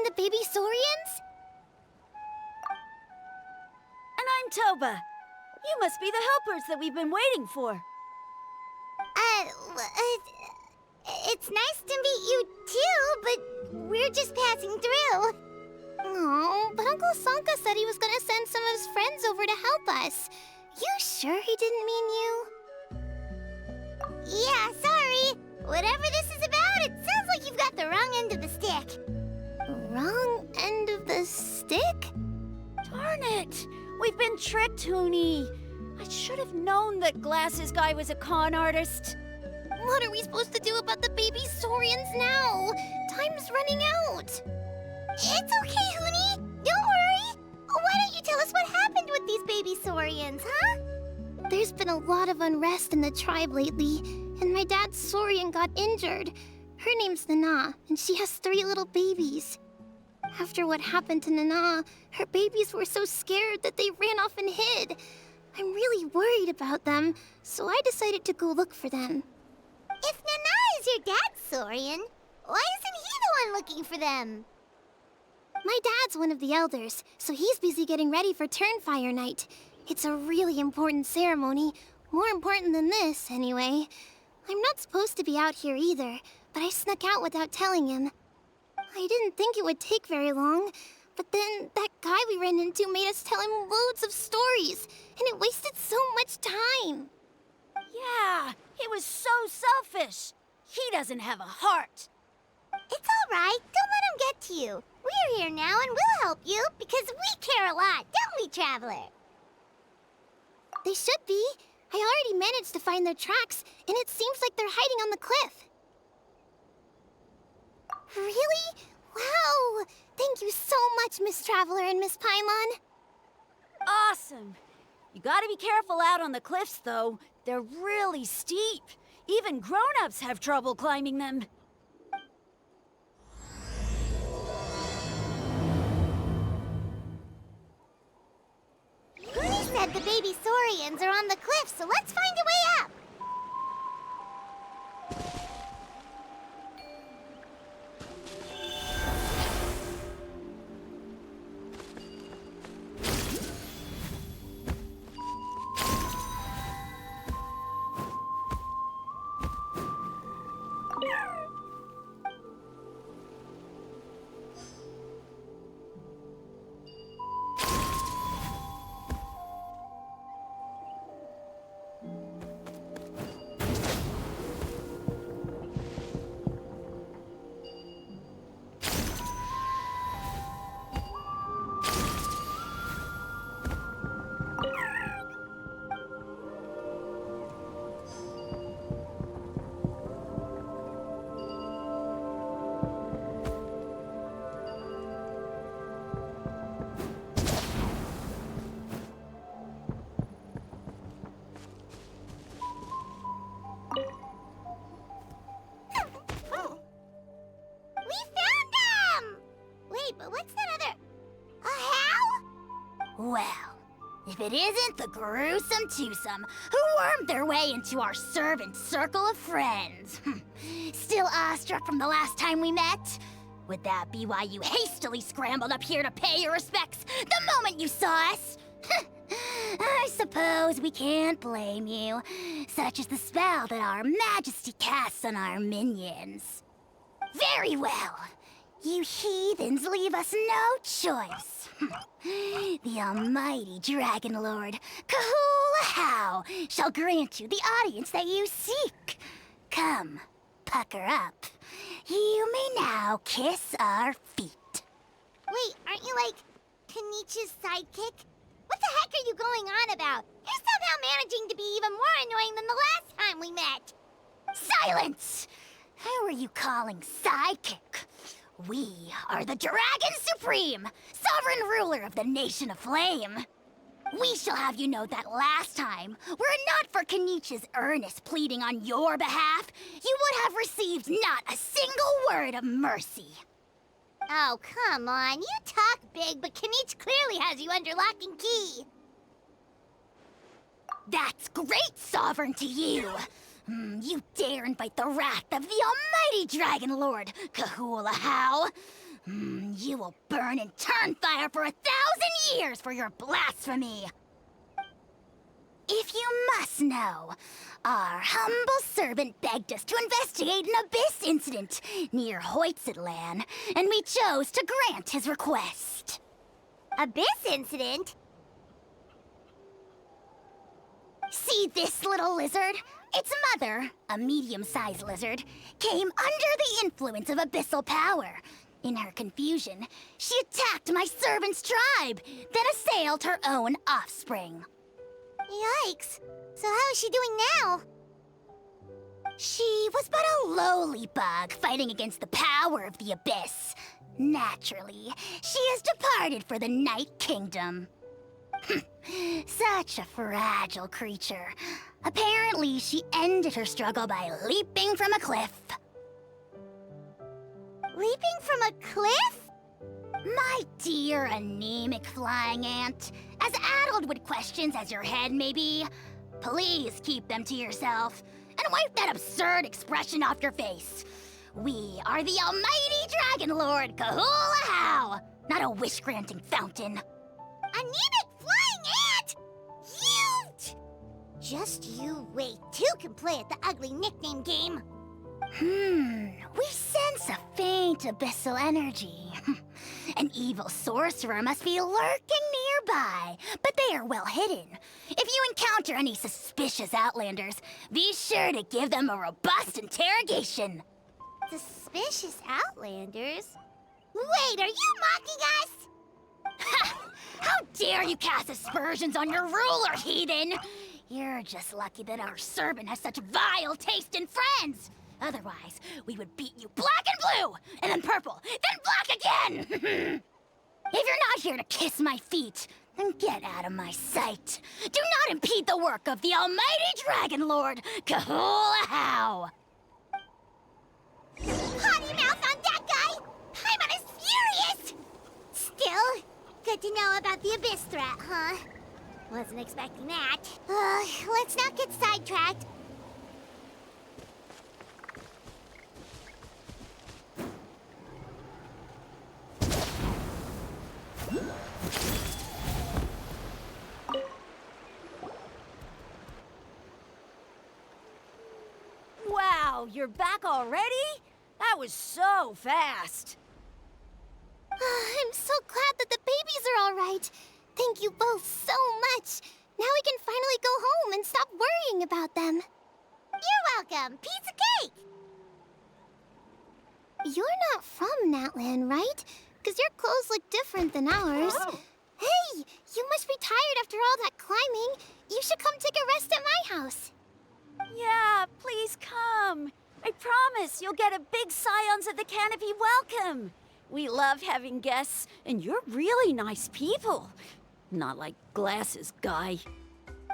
the baby Saurians? And I'm Toba. You must be the helpers that we've been waiting for. It's nice to meet you too, but we're just passing through. Oh, but Uncle Sanka said he was gonna send some of his friends over to help us. You sure he didn't mean you? Yeah, sorry. Whatever this is about, it sounds like you've got the wrong end of the stick. Wrong end of the stick? Darn it! We've been tricked, Huni. I should have known that Glasses Guy was a con artist. What are we supposed to do about the baby Saurians now? Time's running out. It's okay, Huni. Don't worry. Why don't you tell us what happened with these baby Saurians, huh? There's been a lot of unrest in the tribe lately, and my dad's Saurian got injured. Her name's Nana, and she has 3 little babies. After what happened to Nana, her babies were so scared that they ran off and hid. I'm really worried about them, so I decided to go look for them. If Nana is your dad's Saurian, why isn't he the one looking for them? My dad's one of the elders, so he's busy getting ready for Turnfire night. It's a really important ceremony, more important than this, anyway. I'm not supposed to be out here either, but I snuck out without telling him. I didn't think it would take very long, but then that guy we ran into made us tell him loads of stories, and it wasted so much time. Yeah, he was so selfish. He doesn't have a heart. It's all right. Don't let him get to you. We're here now and we'll help you because we care a lot, don't we, Traveler? They should be. I already managed to find their tracks, and it seems like they're hiding on the cliff. Really? Wow! Thank you so much, Miss Traveler and Miss Paimon. Awesome. You gotta be careful out on the cliffs, though. They're really steep. Even grown-ups have trouble climbing them. Huni said the baby Saurians are on the cliff, so let's find a way up. But what's that other... a how? Well, if it isn't the gruesome twosome who wormed their way into our servant circle of friends. Still awestruck from the last time we met? Would that be why you hastily scrambled up here to pay your respects the moment you saw us? I suppose we can't blame you. Such is the spell that our Majesty casts on our minions. Very well. You heathens leave us no choice. The almighty Dragon Lord, Kahula shall grant you the audience that you seek. Come, pucker up. You may now kiss our feet. Wait, aren't you like Kinich's sidekick? What the heck are you going on about? You're somehow managing to be even more annoying than the last time we met. Silence! Who are you calling sidekick? We are the Dragon Supreme, sovereign ruler of the Nation of Flame. We shall have you know that last time, were it not for Kinich's earnest pleading on your behalf, you would have received not a single word of mercy. Oh, come on. You talk big, but Kinich clearly has you under lock and key. That's great, Sovereign, to you. You dare invite the wrath of the almighty Dragon Lord, Kahula How. You will burn in Turnfire for 1,000 years for your blasphemy! If you must know, our humble servant begged us to investigate an abyss incident near Huitztlan, and we chose to grant his request. Abyss incident? See this little lizard? Its mother, a medium-sized lizard, came under the influence of abyssal power. In her confusion, she attacked my servant's tribe, then assailed her own offspring. Yikes. So how is she doing now? She was but a lowly bug fighting against the power of the abyss. Naturally, she has departed for the Night Kingdom. Such a fragile creature. Apparently, she ended her struggle by leaping from a cliff. Leaping from a cliff? My dear anemic flying ant, as addled with questions as your head may be, please keep them to yourself and wipe that absurd expression off your face. We are the almighty Dragon Lord Kahula-How, not a wish-granting fountain. Anemic flying ant! You! Just you wait. Two can play at the ugly nickname game. We sense a faint abyssal energy. An evil sorcerer must be lurking nearby, but they are well hidden. If you encounter any suspicious outlanders, be sure to give them a robust interrogation. Suspicious outlanders? Wait, are you mocking us? Ha! How dare you cast aspersions on your ruler, heathen! You're just lucky that our servant has such vile taste in friends. Otherwise, we would beat you black and blue, and then purple, then black again! If you're not here to kiss my feet, then get out of my sight. Do not impede the work of the almighty Dragon Lord, Kahula-How! Potty mouth on that guy! Paimon is furious! Still, good to know about the abyss threat, huh? Wasn't expecting that. Let's not get sidetracked. Wow, you're back already? That was so fast. I'm so glad that the babies are all right. Thank you both so much. Now we can finally go home and stop worrying about them. You're welcome. Piece of cake! You're not from Natlan, right? Because your clothes look different than ours. Oh. Hey, you must be tired after all that climbing. You should come take a rest at my house. Yeah, please come. I promise you'll get a big Scions of the Canopy welcome. We love having guests, and you're really nice people. Not like Glasses Guy.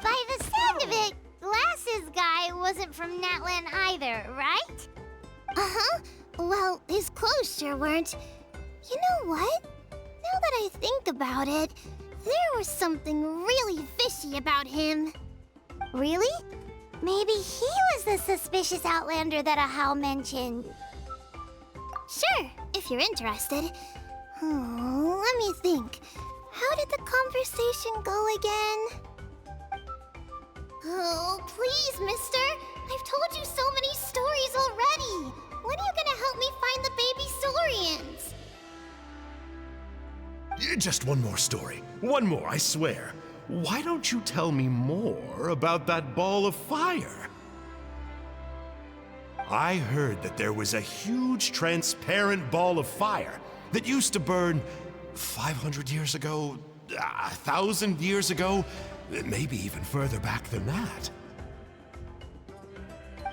By the sound of it, Glasses Guy wasn't from Natlan either, right? Uh-huh. Well, his clothes sure weren't. You know what? Now that I think about it, there was something really fishy about him. Really? Maybe he was the suspicious outlander that Ahau mentioned. Sure, if you're interested. Let me think. How did the conversation go again? Oh, please, mister. I've told you so many stories already. When are you gonna help me find the baby Saurians? Just one more story. One more, I swear. Why don't you tell me more about that ball of fire? I heard that there was a huge transparent ball of fire that used to burn 500 years ago, 1,000 years ago, maybe even further back than that.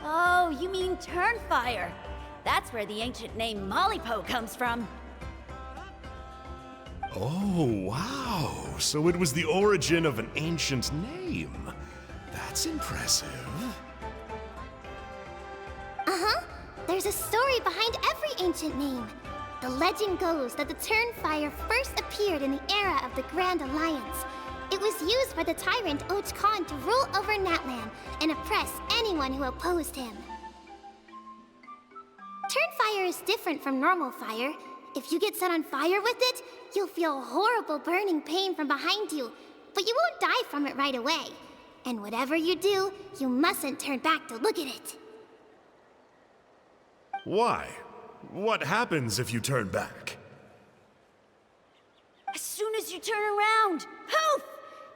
Oh, you mean Turnfire. That's where the ancient name Mollypo comes from. Oh, wow. So it was the origin of an ancient name. That's impressive. Uh-huh. There's a story behind every ancient name. The legend goes that the Turnfire first appeared in the era of the Grand Alliance. It was used by the tyrant Huitztlan to rule over Natlan and oppress anyone who opposed him. Turnfire is different from normal fire. If you get set on fire with it, you'll feel horrible burning pain from behind you, but you won't die from it right away. And whatever you do, you mustn't turn back to look at it. Why? What happens if you turn back? As soon as you turn around, poof!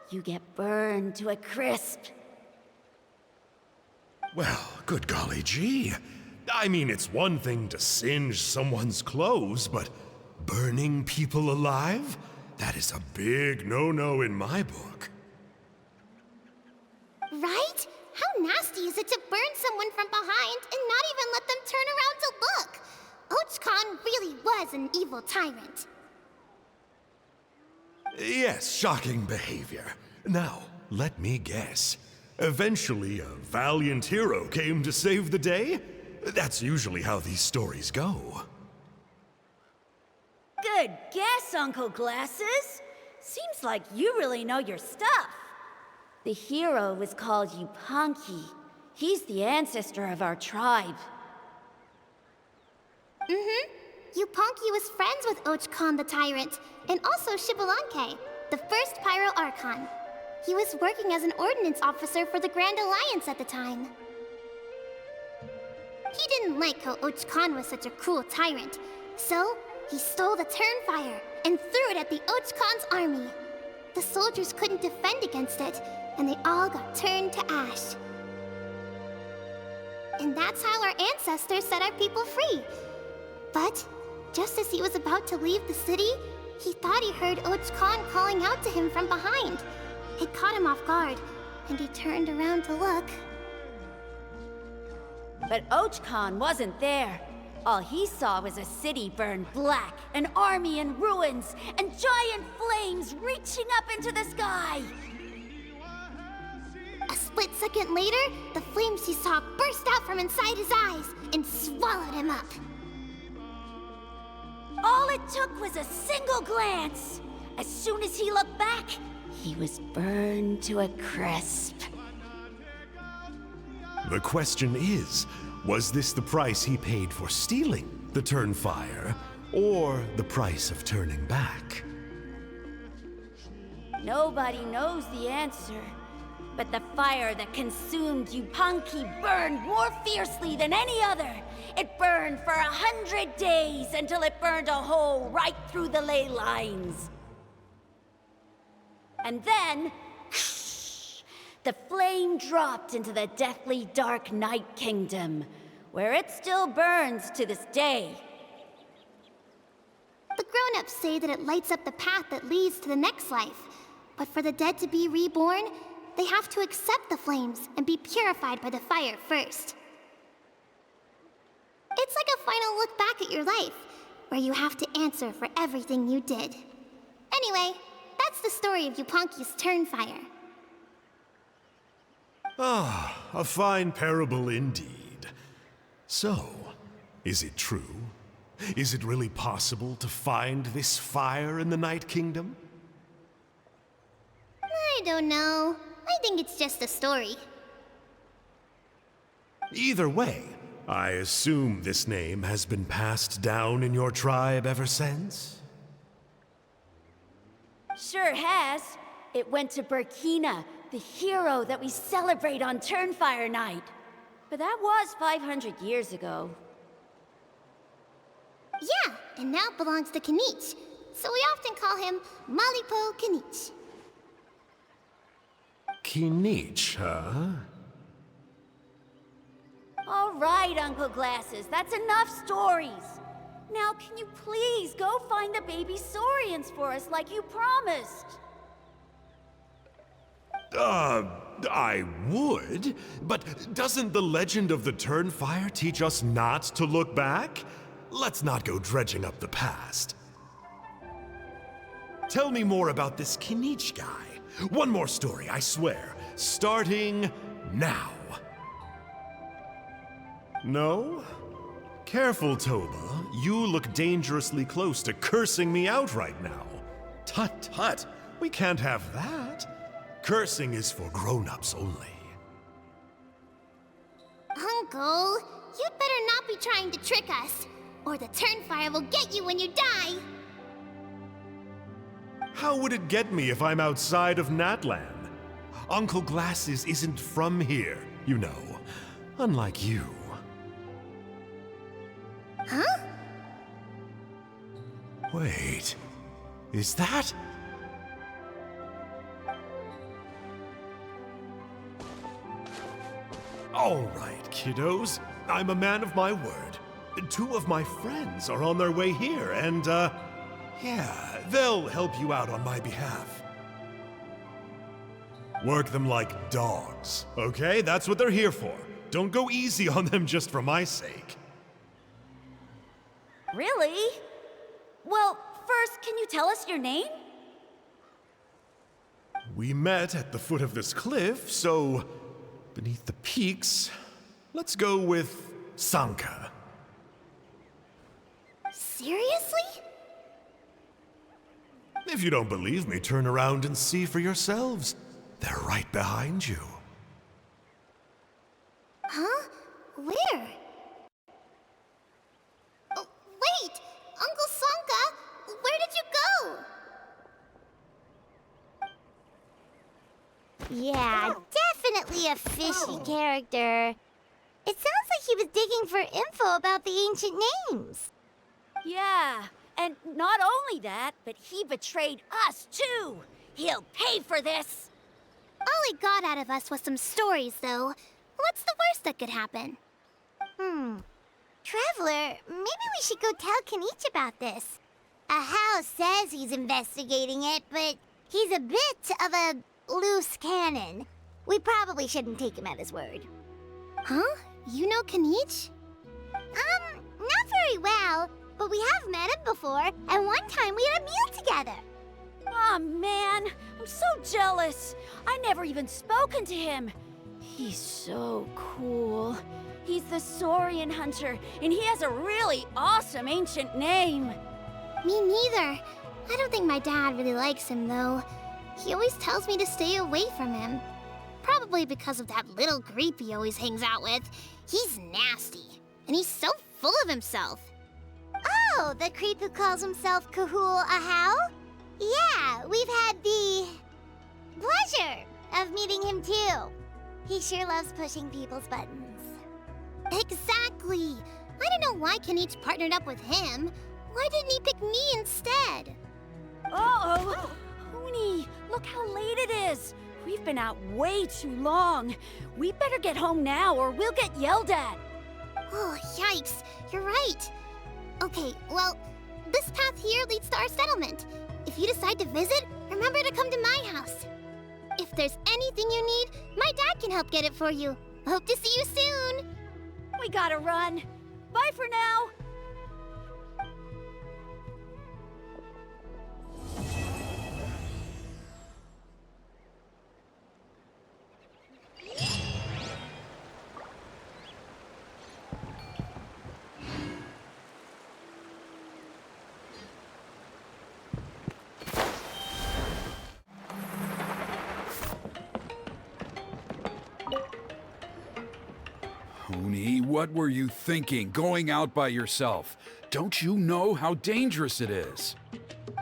You get burned to a crisp. Well, good golly gee. I mean, it's one thing to singe someone's clothes, but burning people alive? That is a big no-no in my book. Right? How nasty is it to burn someone from behind and not even let them turn around to look? Huitztlan really was an evil tyrant. Yes, shocking behavior. Now, let me guess. Eventually, a valiant hero came to save the day? That's usually how these stories go. Good guess, Uncle Glasses. Seems like you really know your stuff. The hero was called Yupanqui. He's the ancestor of our tribe. Yupanqui was friends with Huitztlan the Tyrant, and also Yupanqui, the first Pyro Archon. He was working as an ordnance officer for the Grand Alliance at the time. He didn't like how Huitztlan was such a cruel tyrant, so he stole the Turnfire and threw it at the Huitztlan's army. The soldiers couldn't defend against it, and they all got turned to ash. And that's how our ancestors set our people free. But just as he was about to leave the city, he thought he heard Huitztlan calling out to him from behind. It caught him off guard, and he turned around to look. But Huitztlan wasn't there. All he saw was a city burned black, an army in ruins, and giant flames reaching up into the sky. A split second later, the flames he saw burst out from inside his eyes and swallowed him up. All it took was a single glance. As soon as he looked back, he was burned to a crisp. The question is, was this the price he paid for stealing the Turnfire, or the price of turning back? Nobody knows the answer. But the fire that consumed Yupanqui burned more fiercely than any other. It burned for 100 days until it burned a hole right through the ley lines. And then, the flame dropped into the deathly dark Night Kingdom, where it still burns to this day. The grown-ups say that it lights up the path that leads to the next life. But for the dead to be reborn, they have to accept the flames and be purified by the fire first. It's like a final look back at your life, where you have to answer for everything you did. Anyway, that's the story of Yupanqui's Turnfire. Ah, a fine parable indeed. So, is it true? Is it really possible to find this fire in the Night Kingdom? I don't know. I think it's just a story. Either way, I assume this name has been passed down in your tribe ever since? Sure has. It went to Burkina, the hero that we celebrate on Turnfire Night. But that was 500 years ago. Yeah, and now belongs to Kinich, so we often call him Malipo Kinich. Kinich, huh? All right, Uncle Glasses, that's enough stories. Now, can you please go find the baby Saurians for us like you promised? I would, but doesn't the legend of the Turnfire teach us not to look back? Let's not go dredging up the past. Tell me more about this Kinich guy. One more story, I swear. Starting now. No? Careful, Toba. You look dangerously close to cursing me out right now. Tut tut. We can't have that. Cursing is for grown-ups only. Uncle, you'd better not be trying to trick us. or the Turnfire will get you when you die! How would it get me if I'm outside of Natlan? Uncle Glasses isn't from here, you know. Unlike you. Huh? Wait, is that? All right, kiddos. I'm a man of my word. 2 of my friends are on their way here, and, yeah, they'll help you out on my behalf. Work them like dogs, okay? That's what they're here for. Don't go easy on them just for my sake. Really? Well, first, can you tell us your name? We met at the foot of this cliff, so beneath the peaks, let's go with Sanka. Seriously? If you don't believe me, turn around and see for yourselves. They're right behind you. Huh? Where? Oh, wait! Uncle Sanka! Where did you go? Yeah, definitely a fishy character. It sounds like he was digging for info about the ancient names. Yeah, and not only that, but he betrayed us too. He'll pay for this. All he got out of us was some stories, though. What's the worst that could happen? Traveler, maybe we should go tell Kinich about this. Ahau says he's investigating it, but he's a bit of a loose cannon. We probably shouldn't take him at his word. Huh? You know Kinich? Not very well, but we have met him before, and one time we had a meal together. Aw, man, I'm so jealous. I never even spoken to him. He's so cool. He's the Saurian hunter, and he has a really awesome ancient name. Me neither. I don't think my dad really likes him, though. He always tells me to stay away from him. Probably because of that little creep he always hangs out with. He's nasty, and he's so full of himself. Oh, the creep who calls himself Kahul Ahau? Yeah, we've had the pleasure of meeting him too. He sure loves pushing people's buttons. Exactly. I don't know why Kinich partnered up with him. Why didn't he pick me instead? Uh-oh! Huni, look how late it is. We've been out way too long. We better get home now or we'll get yelled at. Oh, yikes. You're right. Okay, well, this path here leads to our settlement. If you decide to visit, remember to come to my house. If there's anything you need, my dad can help get it for you. Hope to see you soon. We gotta run. Bye for now. Huni, what were you thinking, going out by yourself? Don't you know how dangerous it is?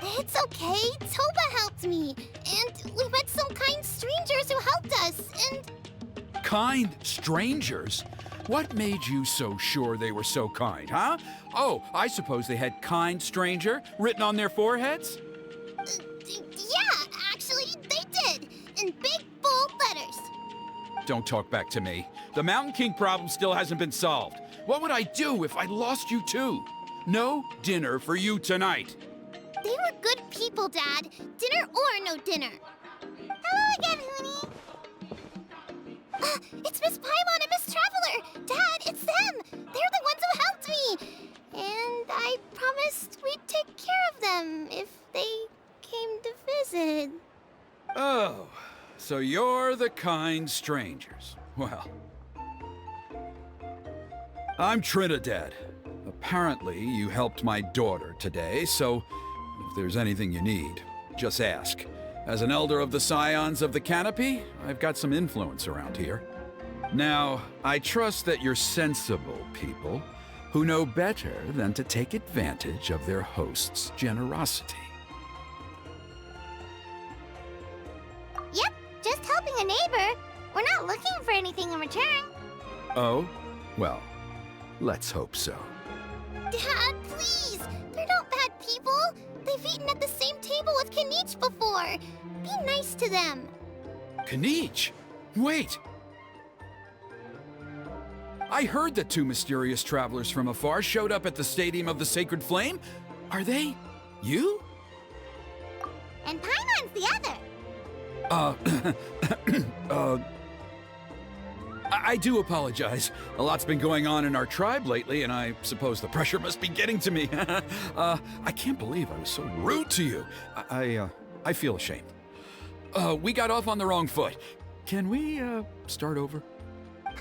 It's okay. Toba helped me. And we met some kind strangers who helped us, and... Kind strangers? What made you so sure they were so kind, huh? Oh, I suppose they had kind stranger written on their foreheads? Yeah, actually, they did. In big, bold letters. Don't talk back to me. The Mountain King problem still hasn't been solved. What would I do if I lost you too? No dinner for you tonight. They were good people, Dad. Dinner or no dinner. Hello again, Huni. It's Miss Paimon and Miss Traveler. Dad, it's them. They're the ones who helped me. And I promised we'd take care of them if they came to visit. Oh, so you're the kind strangers. Well, I'm Trinidad. Apparently, you helped my daughter today, so if there's anything you need, just ask. As an elder of the Scions of the Canopy, I've got some influence around here. Now, I trust that you're sensible people, who know better than to take advantage of their host's generosity. Yep, just helping a neighbor. We're not looking for anything in return. Oh? Well, let's hope so. Dad, please! They're not bad people. They've eaten at the same table with Kinich before. Be nice to them. Kinich! Wait! I heard that two mysterious travelers from afar showed up at the Stadium of the Sacred Flame. Are they you? And Paimon's the other. I do apologize. A lot's been going on in our tribe lately, and I suppose the pressure must be getting to me. I can't believe I was so rude to you. I feel ashamed. We got off on the wrong foot. Can we, start over?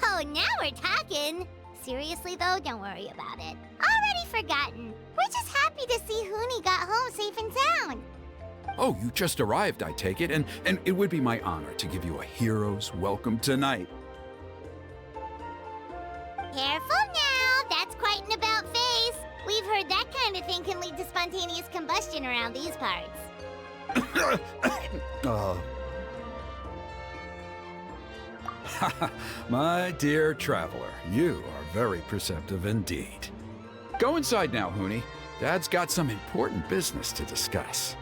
Oh, now we're talking. Seriously, though, don't worry about it. Already forgotten. We're just happy to see Huni got home safe and sound. Oh, you just arrived, I take it, and it would be my honor to give you a hero's welcome tonight. Careful now, that's quite an about-face. We've heard that kind of thing can lead to spontaneous combustion around these parts. My dear traveler, you are very perceptive indeed. Go inside now, Huni. Dad's got some important business to discuss.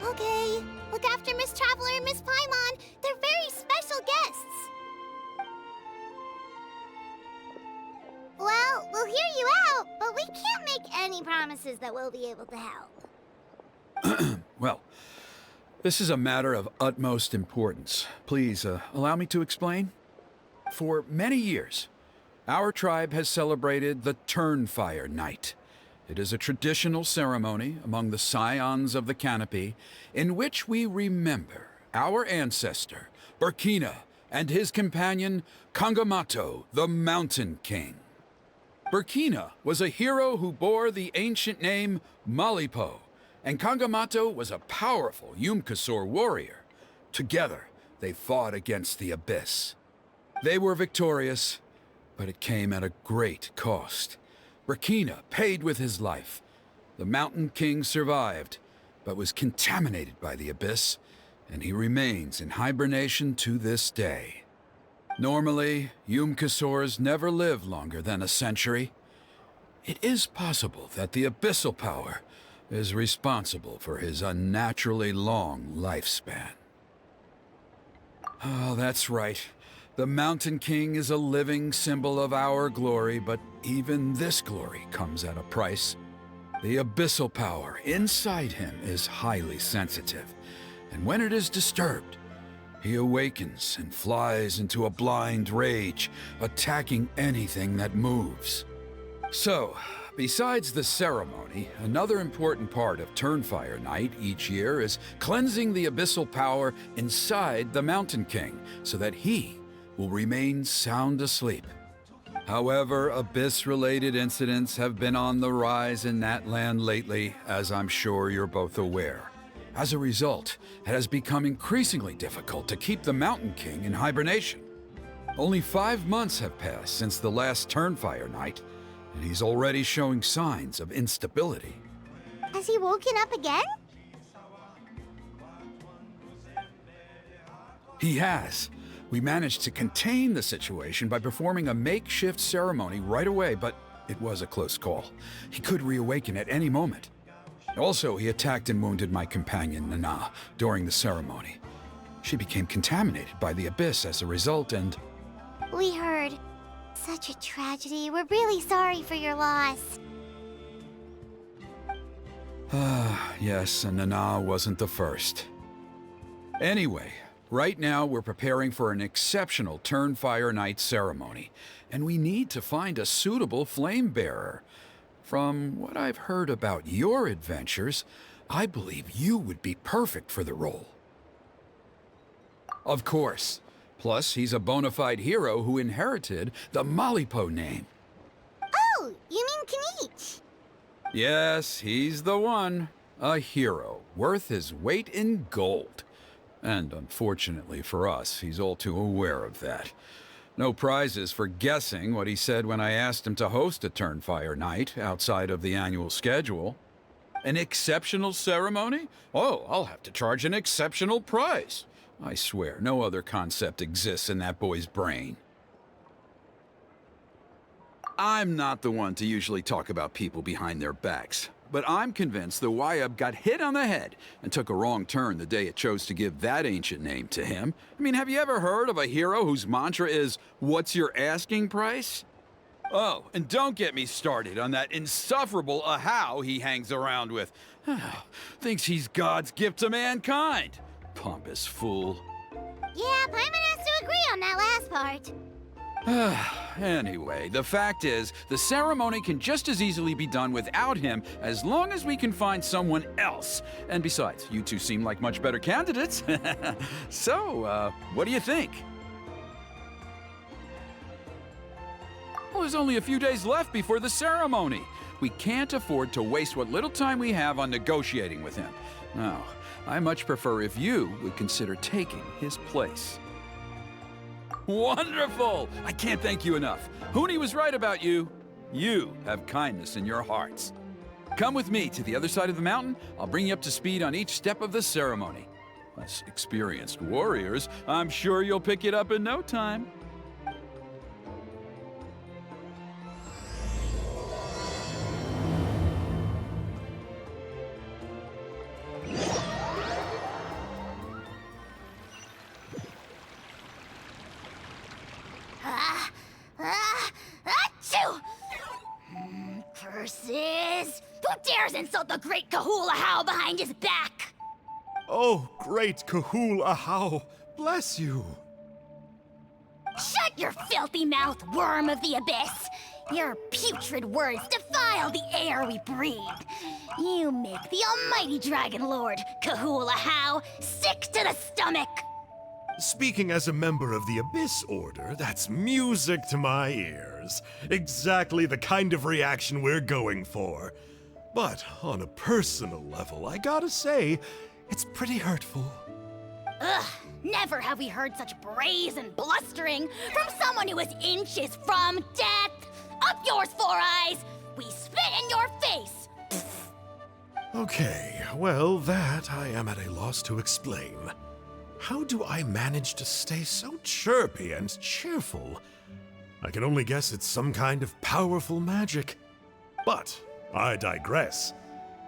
Okay, look after Miss Traveler and Miss Paimon. They're very special guests. Well, we'll hear you out, but we can't make any promises that we'll be able to help. Well, this is a matter of utmost importance. Please, allow me to explain. For many years, our tribe has celebrated the Turnfire Night. It is a traditional ceremony among the Scions of the Canopy in which we remember our ancestor, Burkina, and his companion, Kangamato, the Mountain King. Burkina was a hero who bore the ancient name Malipo, and Kangamato was a powerful Yumkasor warrior. Together, they fought against the Abyss. They were victorious, but it came at a great cost. Burkina paid with his life. The Mountain King survived, but was contaminated by the Abyss, and he remains in hibernation to this day. Normally, Yumkasors never live longer than a century. It is possible that the Abyssal Power is responsible for his unnaturally long lifespan. Oh, that's right. The Mountain King is a living symbol of our glory, but even this glory comes at a price. The Abyssal Power inside him is highly sensitive, and when it is disturbed, he awakens and flies into a blind rage, attacking anything that moves. So, besides the ceremony, another important part of Turnfire Night each year is cleansing the Abyssal Power inside the Mountain King so that he will remain sound asleep. However, Abyss-related incidents have been on the rise in that land lately, as I'm sure you're both aware. As a result, it has become increasingly difficult to keep the Mountain King in hibernation. Only 5 months have passed since the last Turnfire Night, and he's already showing signs of instability. Has he woken up again? He has. We managed to contain the situation by performing a makeshift ceremony right away, but it was a close call. He could reawaken at any moment. Also, he attacked and wounded my companion, Nana, during the ceremony. She became contaminated by the Abyss as a result, and... We heard. Such a tragedy. We're really sorry for your loss. Yes, and Nana wasn't the first. Anyway, right now we're preparing for an exceptional Turnfire Night ceremony, and we need to find a suitable flame bearer. From what I've heard about your adventures, I believe you would be perfect for the role. Of course. Plus, he's a bona fide hero who inherited the Malipo name. Oh, you mean Kinich? Yes, he's the one. A hero, worth his weight in gold. And unfortunately for us, he's all too aware of that. No prizes for guessing what he said when I asked him to host a Turnfire night outside of the annual schedule. An exceptional ceremony? Oh, I'll have to charge an exceptional price. I swear, no other concept exists in that boy's brain. I'm not the one to usually talk about people behind their backs, but I'm convinced the Wyub got hit on the head and took a wrong turn the day it chose to give that ancient name to him. I mean, have you ever heard of a hero whose mantra is, "What's your asking price?" Oh, and don't get me started on that insufferable Ahau he hangs around with. Thinks he's God's gift to mankind. Pompous fool. Yeah, Paimon has to agree on that last part. Anyway, the fact is, the ceremony can just as easily be done without him as long as we can find someone else. And besides, you two seem like much better candidates. So, what do you think? Well, there's only a few days left before the ceremony. We can't afford to waste what little time we have on negotiating with him. No, I much prefer if you would consider taking his place. Wonderful! I can't thank you enough. Huni was right about you. You have kindness in your hearts. Come with me to the other side of the mountain. I'll bring you up to speed on each step of the ceremony. As experienced warriors, I'm sure you'll pick it up in no time. Achoo! Curses! Who dares insult the great Kahul Ahau behind his back? Oh, great Kahul Ahau, bless you. Shut your filthy mouth, worm of the abyss! Your putrid words defile the air we breathe. You make the almighty Dragon Lord, Kahul Ahau, sick to the stomach! Speaking as a member of the Abyss Order, that's music to my ears. Exactly the kind of reaction we're going for. But on a personal level, I gotta say, it's pretty hurtful. Ugh, never have we heard such brazen blustering from someone who is inches from death! Up yours, Four Eyes! We spit in your face! Okay, well, that I am at a loss to explain. How do I manage to stay so chirpy and cheerful? I can only guess it's some kind of powerful magic. But I digress.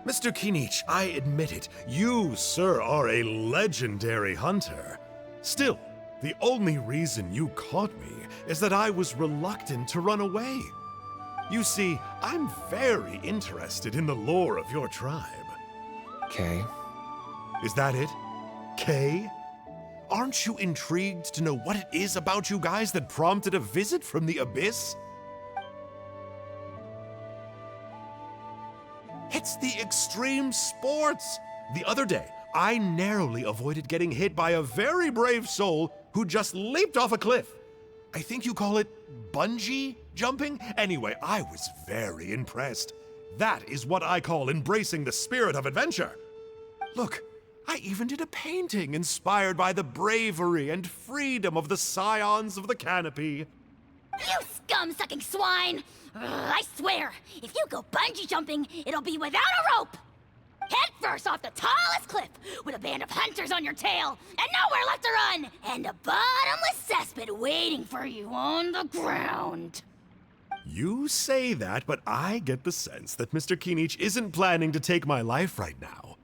Mr. Kinich, I admit it, you, sir, are a legendary hunter. Still, the only reason you caught me is that I was reluctant to run away. You see, I'm very interested in the lore of your tribe. Okay. Is that it? Kay? Aren't you intrigued to know what it is about you guys that prompted a visit from the Abyss? It's the extreme sports! The other day, I narrowly avoided getting hit by a very brave soul who just leaped off a cliff. I think you call it bungee jumping? Anyway, I was very impressed. That is what I call embracing the spirit of adventure. Look, I even did a painting inspired by the bravery and freedom of the Scions of the Canopy. You scum-sucking swine! I swear, if you go bungee jumping, it'll be without a rope! Head first off the tallest cliff, with a band of hunters on your tail, and nowhere left to run, and a bottomless cesspit waiting for you on the ground. You say that, but I get the sense that Mr. Kinich isn't planning to take my life right now.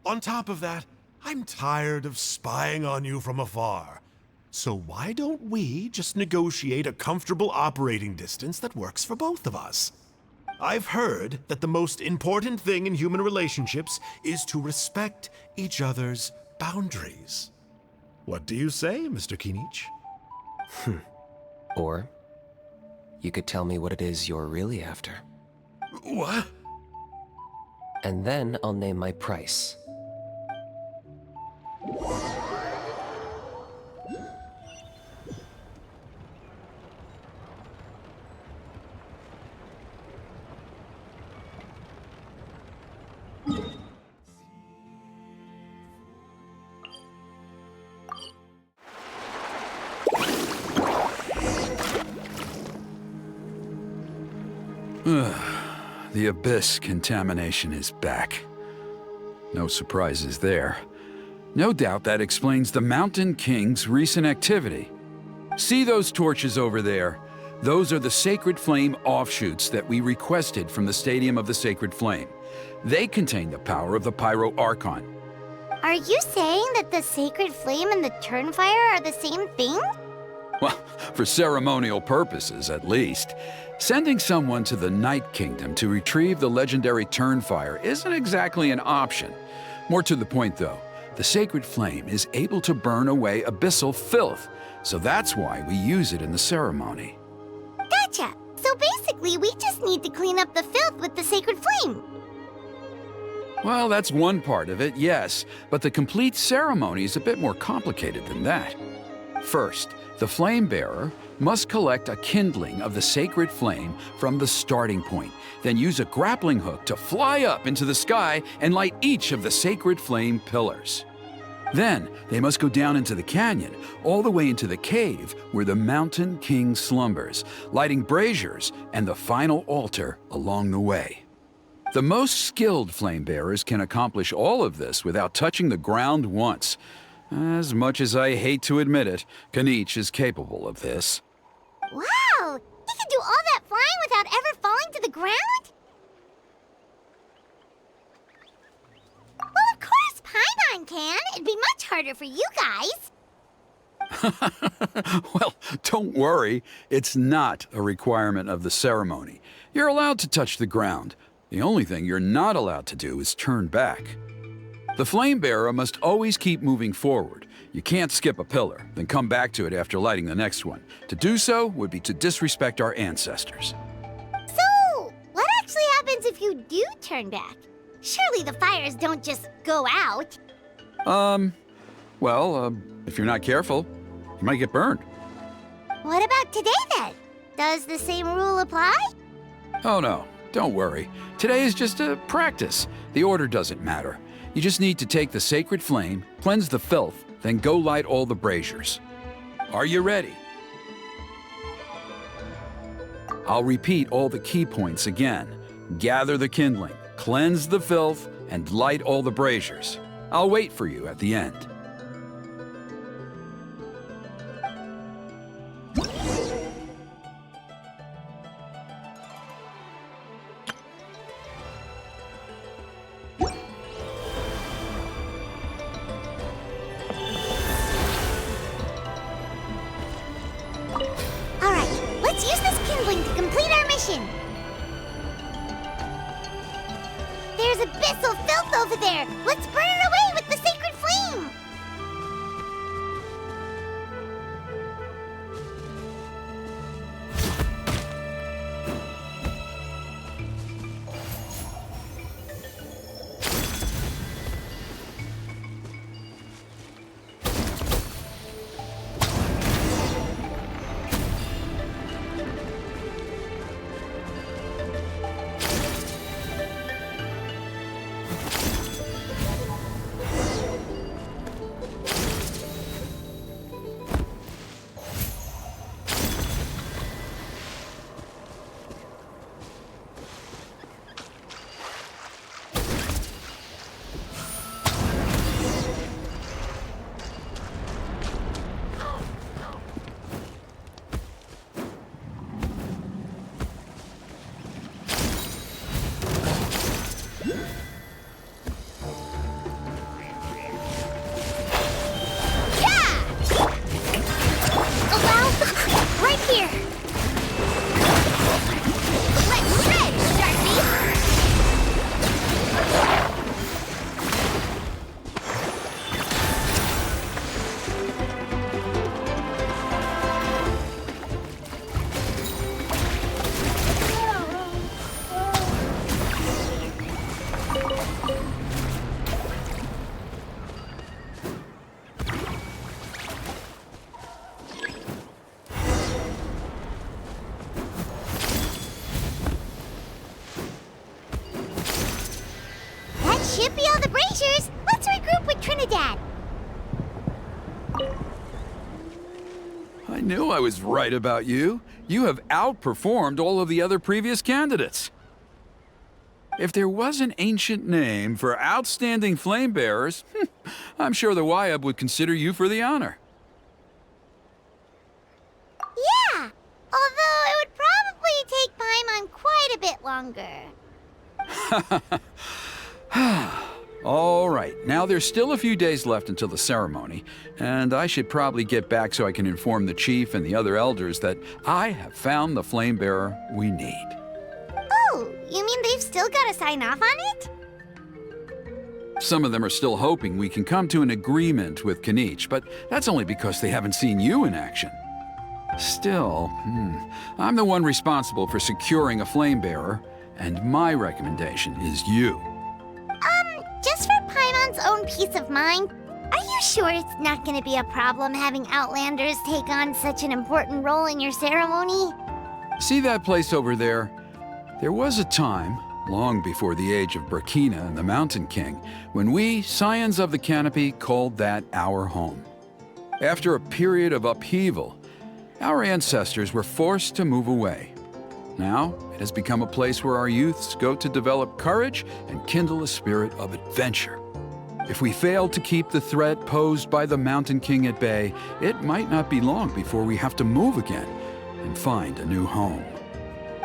On top of that, I'm tired of spying on you from afar. So why don't we just negotiate a comfortable operating distance that works for both of us? I've heard that the most important thing in human relationships is to respect each other's boundaries. What do you say, Mr. Kinich? Or you could tell me what it is you're really after. What? And then I'll name my price. The Abyss contamination is back. No surprises there. No doubt that explains the Mountain King's recent activity. See those torches over there? Those are the Sacred Flame offshoots that we requested from the Stadium of the Sacred Flame. They contain the power of the Pyro Archon. Are you saying that the Sacred Flame and the Turnfire are the same thing? Well, for ceremonial purposes, at least. Sending someone to the Night Kingdom to retrieve the legendary Turnfire isn't exactly an option. More to the point, though, the Sacred Flame is able to burn away abyssal filth, so that's why we use it in the ceremony. Gotcha! So basically, we just need to clean up the filth with the Sacred Flame. Well, that's one part of it, yes, but the complete ceremony is a bit more complicated than that. First, the flame bearer must collect a kindling of the sacred flame from the starting point, then use a grappling hook to fly up into the sky and light each of the sacred flame pillars. Then, they must go down into the canyon, all the way into the cave where the Mountain King slumbers, lighting braziers and the final altar along the way. The most skilled flame bearers can accomplish all of this without touching the ground once. As much as I hate to admit it, Kinich is capable of this. Wow! He can do all that flying without ever falling to the ground? Well, of course Paimon can. It'd be much harder for you guys. Well, don't worry. It's not a requirement of the ceremony. You're allowed to touch the ground. The only thing you're not allowed to do is turn back. The flame bearer must always keep moving forward. You can't skip a pillar, then come back to it after lighting the next one. To do so would be to disrespect our ancestors. So, what actually happens if you do turn back? Surely the fires don't just go out. If you're not careful, you might get burned. What about today then? Does the same rule apply? Oh no, don't worry. Today is just a practice. The order doesn't matter. You just need to take the sacred flame, cleanse the filth, then go light all the braziers. Are you ready? I'll repeat all the key points again. Gather the kindling, cleanse the filth, and light all the braziers. I'll wait for you at the end. Let's use this kindling to complete our mission. There's abyssal filth over there. Let's burn it away with the sacred flame. Should be all the braziers. Let's regroup with Trinidad. I knew I was right about you. You have outperformed all of the other previous candidates. If there was an ancient name for outstanding flame bearers, I'm sure the Wyab would consider you for the honor. Yeah, although it would probably take Paimon quite a bit longer. All right, now there's still a few days left until the ceremony, and I should probably get back so I can inform the chief and the other elders that I have found the flame bearer we need. Oh, you mean they've still got to sign off on it? Some of them are still hoping we can come to an agreement with Kinich, but that's only because they haven't seen you in action. Still, I'm the one responsible for securing a flame bearer, and my recommendation is you. Just for Paimon's own peace of mind, are you sure it's not going to be a problem having Outlanders take on such an important role in your ceremony? See that place over there? There was a time, long before the age of Burkina and the Mountain King, when we, Scions of the Canopy, called that our home. After a period of upheaval, our ancestors were forced to move away. Now, it has become a place where our youths go to develop courage and kindle a spirit of adventure. If we fail to keep the threat posed by the Mountain King at bay, it might not be long before we have to move again and find a new home.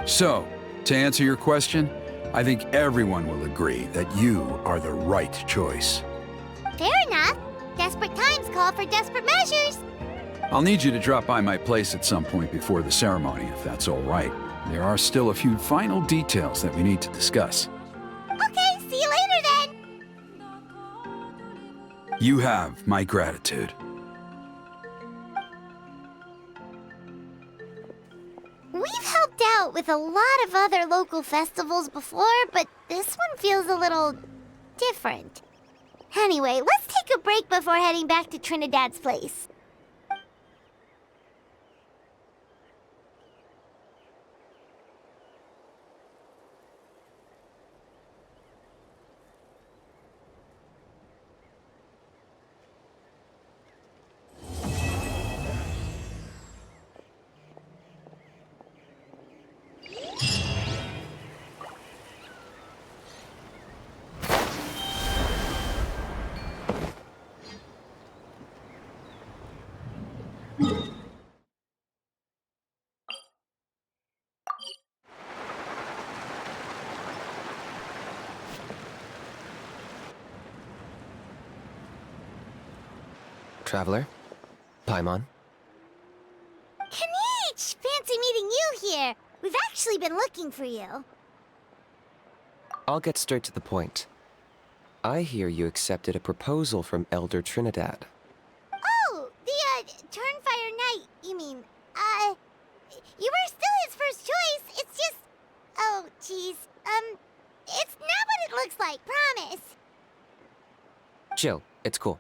So, to answer your question, I think everyone will agree that you are the right choice. Fair enough. Desperate times call for desperate measures. I'll need you to drop by my place at some point before the ceremony, if that's all right. There are still a few final details that we need to discuss. Okay, see you later then. You have my gratitude. We've helped out with a lot of other local festivals before, but this one feels a little different. Anyway, let's take a break before heading back to Trinidad's place. Traveler? Paimon? Kinich! Fancy meeting you here. We've actually been looking for you. I'll get straight to the point. I hear you accepted a proposal from Elder Trinidad. Oh, the, Turnfire Knight, you mean. You were still his first choice. It's just... Oh, jeez. It's not what it looks like, promise. Chill, it's cool.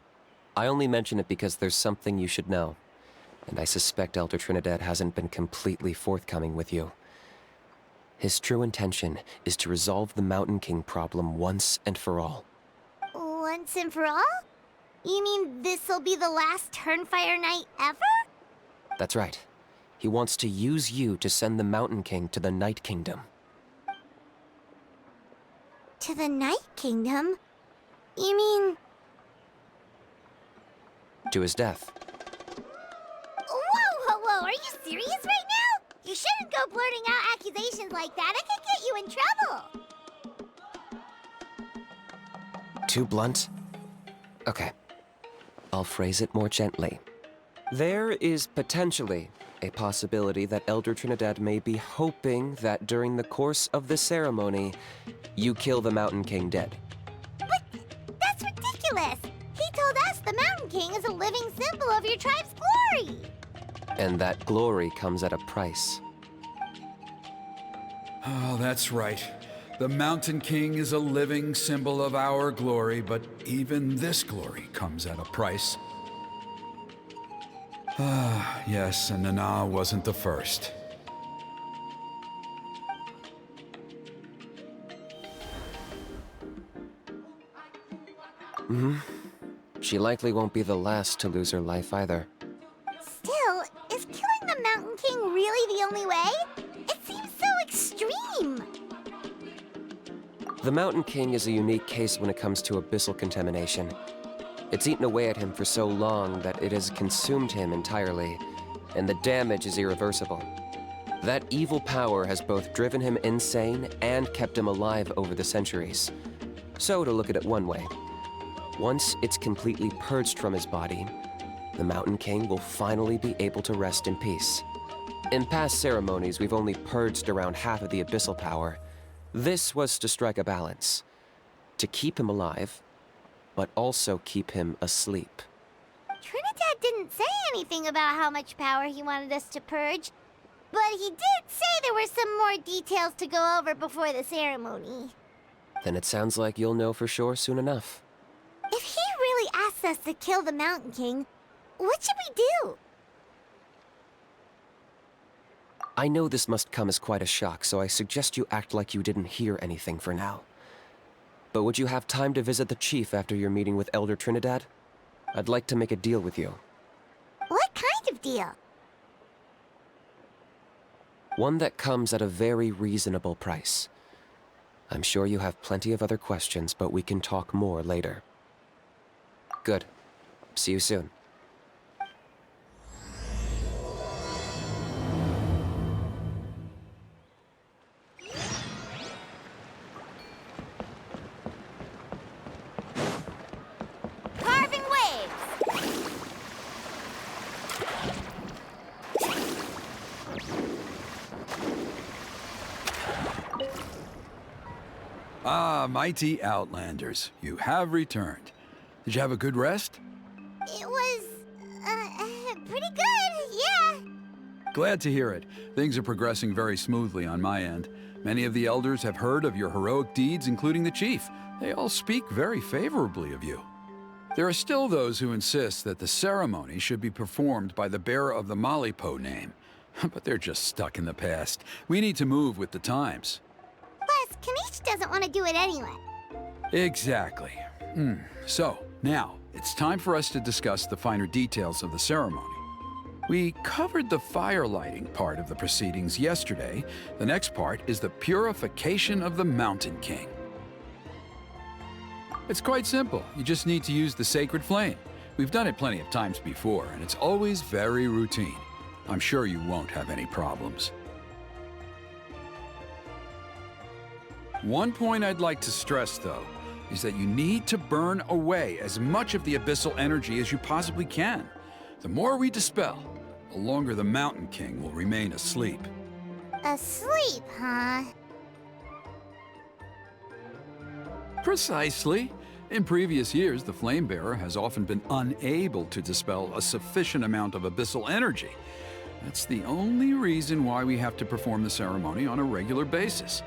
I only mention it because there's something you should know. And I suspect Elder Trinidad hasn't been completely forthcoming with you. His true intention is to resolve the Mountain King problem once and for all. Once and for all? You mean this'll be the last Turnfire Knight ever? That's right. He wants to use you to send the Mountain King to the Night Kingdom. To the Night Kingdom? You mean... To his death. Whoa, are you serious right now? You shouldn't go blurting out accusations like that. I could get you in trouble. Too blunt? Okay. I'll phrase it more gently. There is potentially a possibility that Elder Trinidad may be hoping that during the course of the ceremony, you kill the Mountain King dead. But that's ridiculous. He told us the Mountain King is a living symbol of your tribe's glory. And that glory comes at a price. Oh, that's right. The Mountain King is a living symbol of our glory, but even this glory comes at a price. Ah, yes, and Nana wasn't the first. She likely won't be the last to lose her life either. Still, is killing the Mountain King really the only way? It seems so extreme. The Mountain King is a unique case when it comes to abyssal contamination. It's eaten away at him for so long that it has consumed him entirely, and the damage is irreversible. That evil power has both driven him insane and kept him alive over the centuries. So, to look at it one way, once it's completely purged from his body, the Mountain King will finally be able to rest in peace. In past ceremonies, we've only purged around half of the abyssal power. This was to strike a balance, to keep him alive, but also keep him asleep. Trinidad didn't say anything about how much power he wanted us to purge, but he did say there were some more details to go over before the ceremony. Then it sounds like you'll know for sure soon enough. If he really asks us to kill the Mountain King, what should we do? I know this must come as quite a shock, so I suggest you act like you didn't hear anything for now. But would you have time to visit the chief after your meeting with Elder Trinidad? I'd like to make a deal with you. What kind of deal? One that comes at a very reasonable price. I'm sure you have plenty of other questions, but we can talk more later. Good. See you soon. Carving waves! Ah, mighty Outlanders, you have returned. Did you have a good rest? It was, pretty good, yeah. Glad to hear it. Things are progressing very smoothly on my end. Many of the elders have heard of your heroic deeds, including the chief. They all speak very favorably of you. There are still those who insist that the ceremony should be performed by the bearer of the Malipo name. But they're just stuck in the past. We need to move with the times. Plus, Kinich doesn't want to do it anyway. Exactly. So, now, it's time for us to discuss the finer details of the ceremony. We covered the fire lighting part of the proceedings yesterday. The next part is the purification of the Mountain King. It's quite simple. You just need to use the sacred flame. We've done it plenty of times before, and it's always very routine. I'm sure you won't have any problems. One point I'd like to stress, though, is that you need to burn away as much of the abyssal energy as you possibly can. The more we dispel, the longer the Mountain King will remain asleep. Asleep, huh? Precisely. In previous years, the Flame Bearer has often been unable to dispel a sufficient amount of abyssal energy. That's the only reason why we have to perform the ceremony on a regular basis.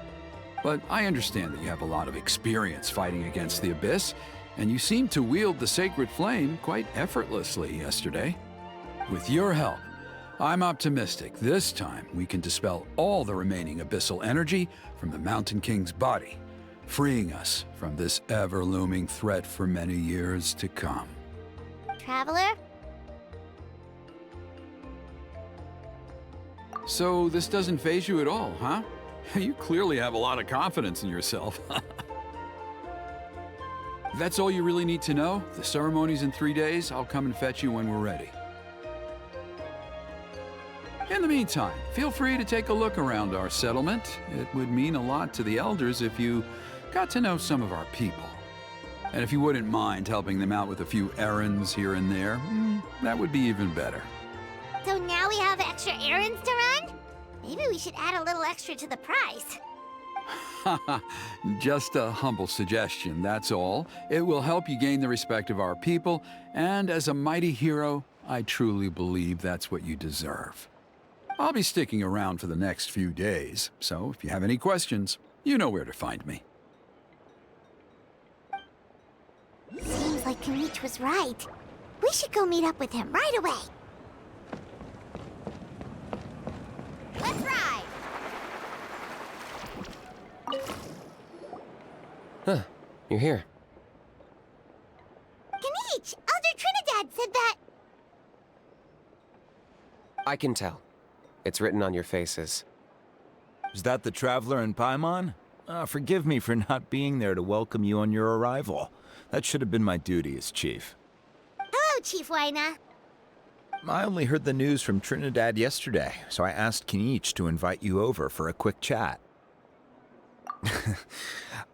But I understand that you have a lot of experience fighting against the Abyss, and you seem to wield the sacred flame quite effortlessly yesterday. With your help, I'm optimistic this time we can dispel all the remaining abyssal energy from the Mountain King's body, freeing us from this ever-looming threat for many years to come. Traveler? So this doesn't faze you at all, huh? You clearly have a lot of confidence in yourself. If that's all you really need to know, the ceremony's in 3 days. I'll come and fetch you when we're ready. In the meantime, feel free to take a look around our settlement. It would mean a lot to the elders if you got to know some of our people. And if you wouldn't mind helping them out with a few errands here and there, that would be even better. So now we have extra errands to run? Maybe we should add a little extra to the price. Just a humble suggestion, that's all. It will help you gain the respect of our people, and as a mighty hero, I truly believe that's what you deserve. I'll be sticking around for the next few days, so if you have any questions, you know where to find me. Seems like Kinich was right. We should go meet up with him right away. Let's ride! Huh, you're here. Kinich! Elder Trinidad said that... I can tell. It's written on your faces. Is that the Traveler in Paimon? Forgive me for not being there to welcome you on your arrival. That should have been my duty as chief. Hello, Chief Waina. I only heard the news from Trinidad yesterday, so I asked Kinich to invite you over for a quick chat.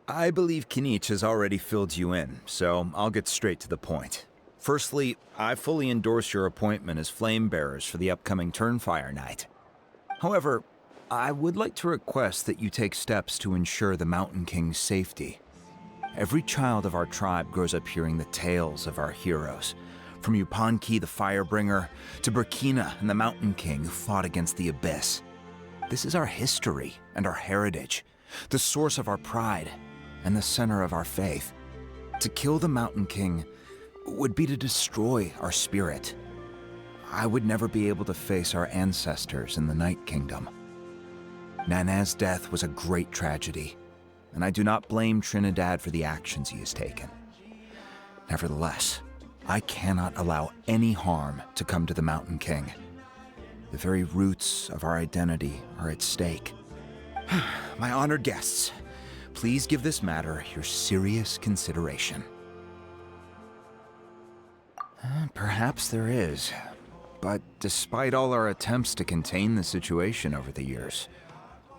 I believe Kinich has already filled you in, so I'll get straight to the point. Firstly, I fully endorse your appointment as flame bearers for the upcoming Turnfire night. However, I would like to request that you take steps to ensure the Mountain King's safety. Every child of our tribe grows up hearing the tales of our heroes, from Yupanqui the Firebringer to Burkina and the Mountain King who fought against the Abyss. This is our history and our heritage, the source of our pride and the center of our faith. To kill the Mountain King would be to destroy our spirit. I would never be able to face our ancestors in the Night Kingdom. Nana's death was a great tragedy, and I do not blame Trinidad for the actions he has taken. Nevertheless, I cannot allow any harm to come to the Mountain King. The very roots of our identity are at stake. My honored guests, please give this matter your serious consideration. Perhaps there is, but despite all our attempts to contain the situation over the years,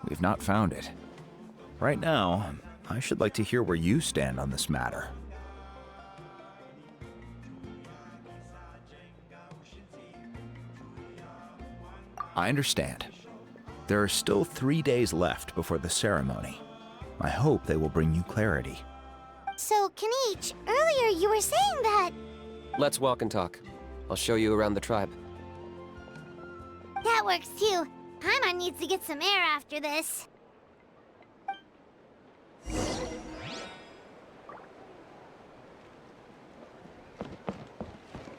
we've not found it. Right now, I should like to hear where you stand on this matter. I understand. There are still 3 days left before the ceremony. I hope they will bring you clarity. So, Kinich, earlier you were saying that... Let's walk and talk. I'll show you around the tribe. That works too. Paimon needs to get some air after this.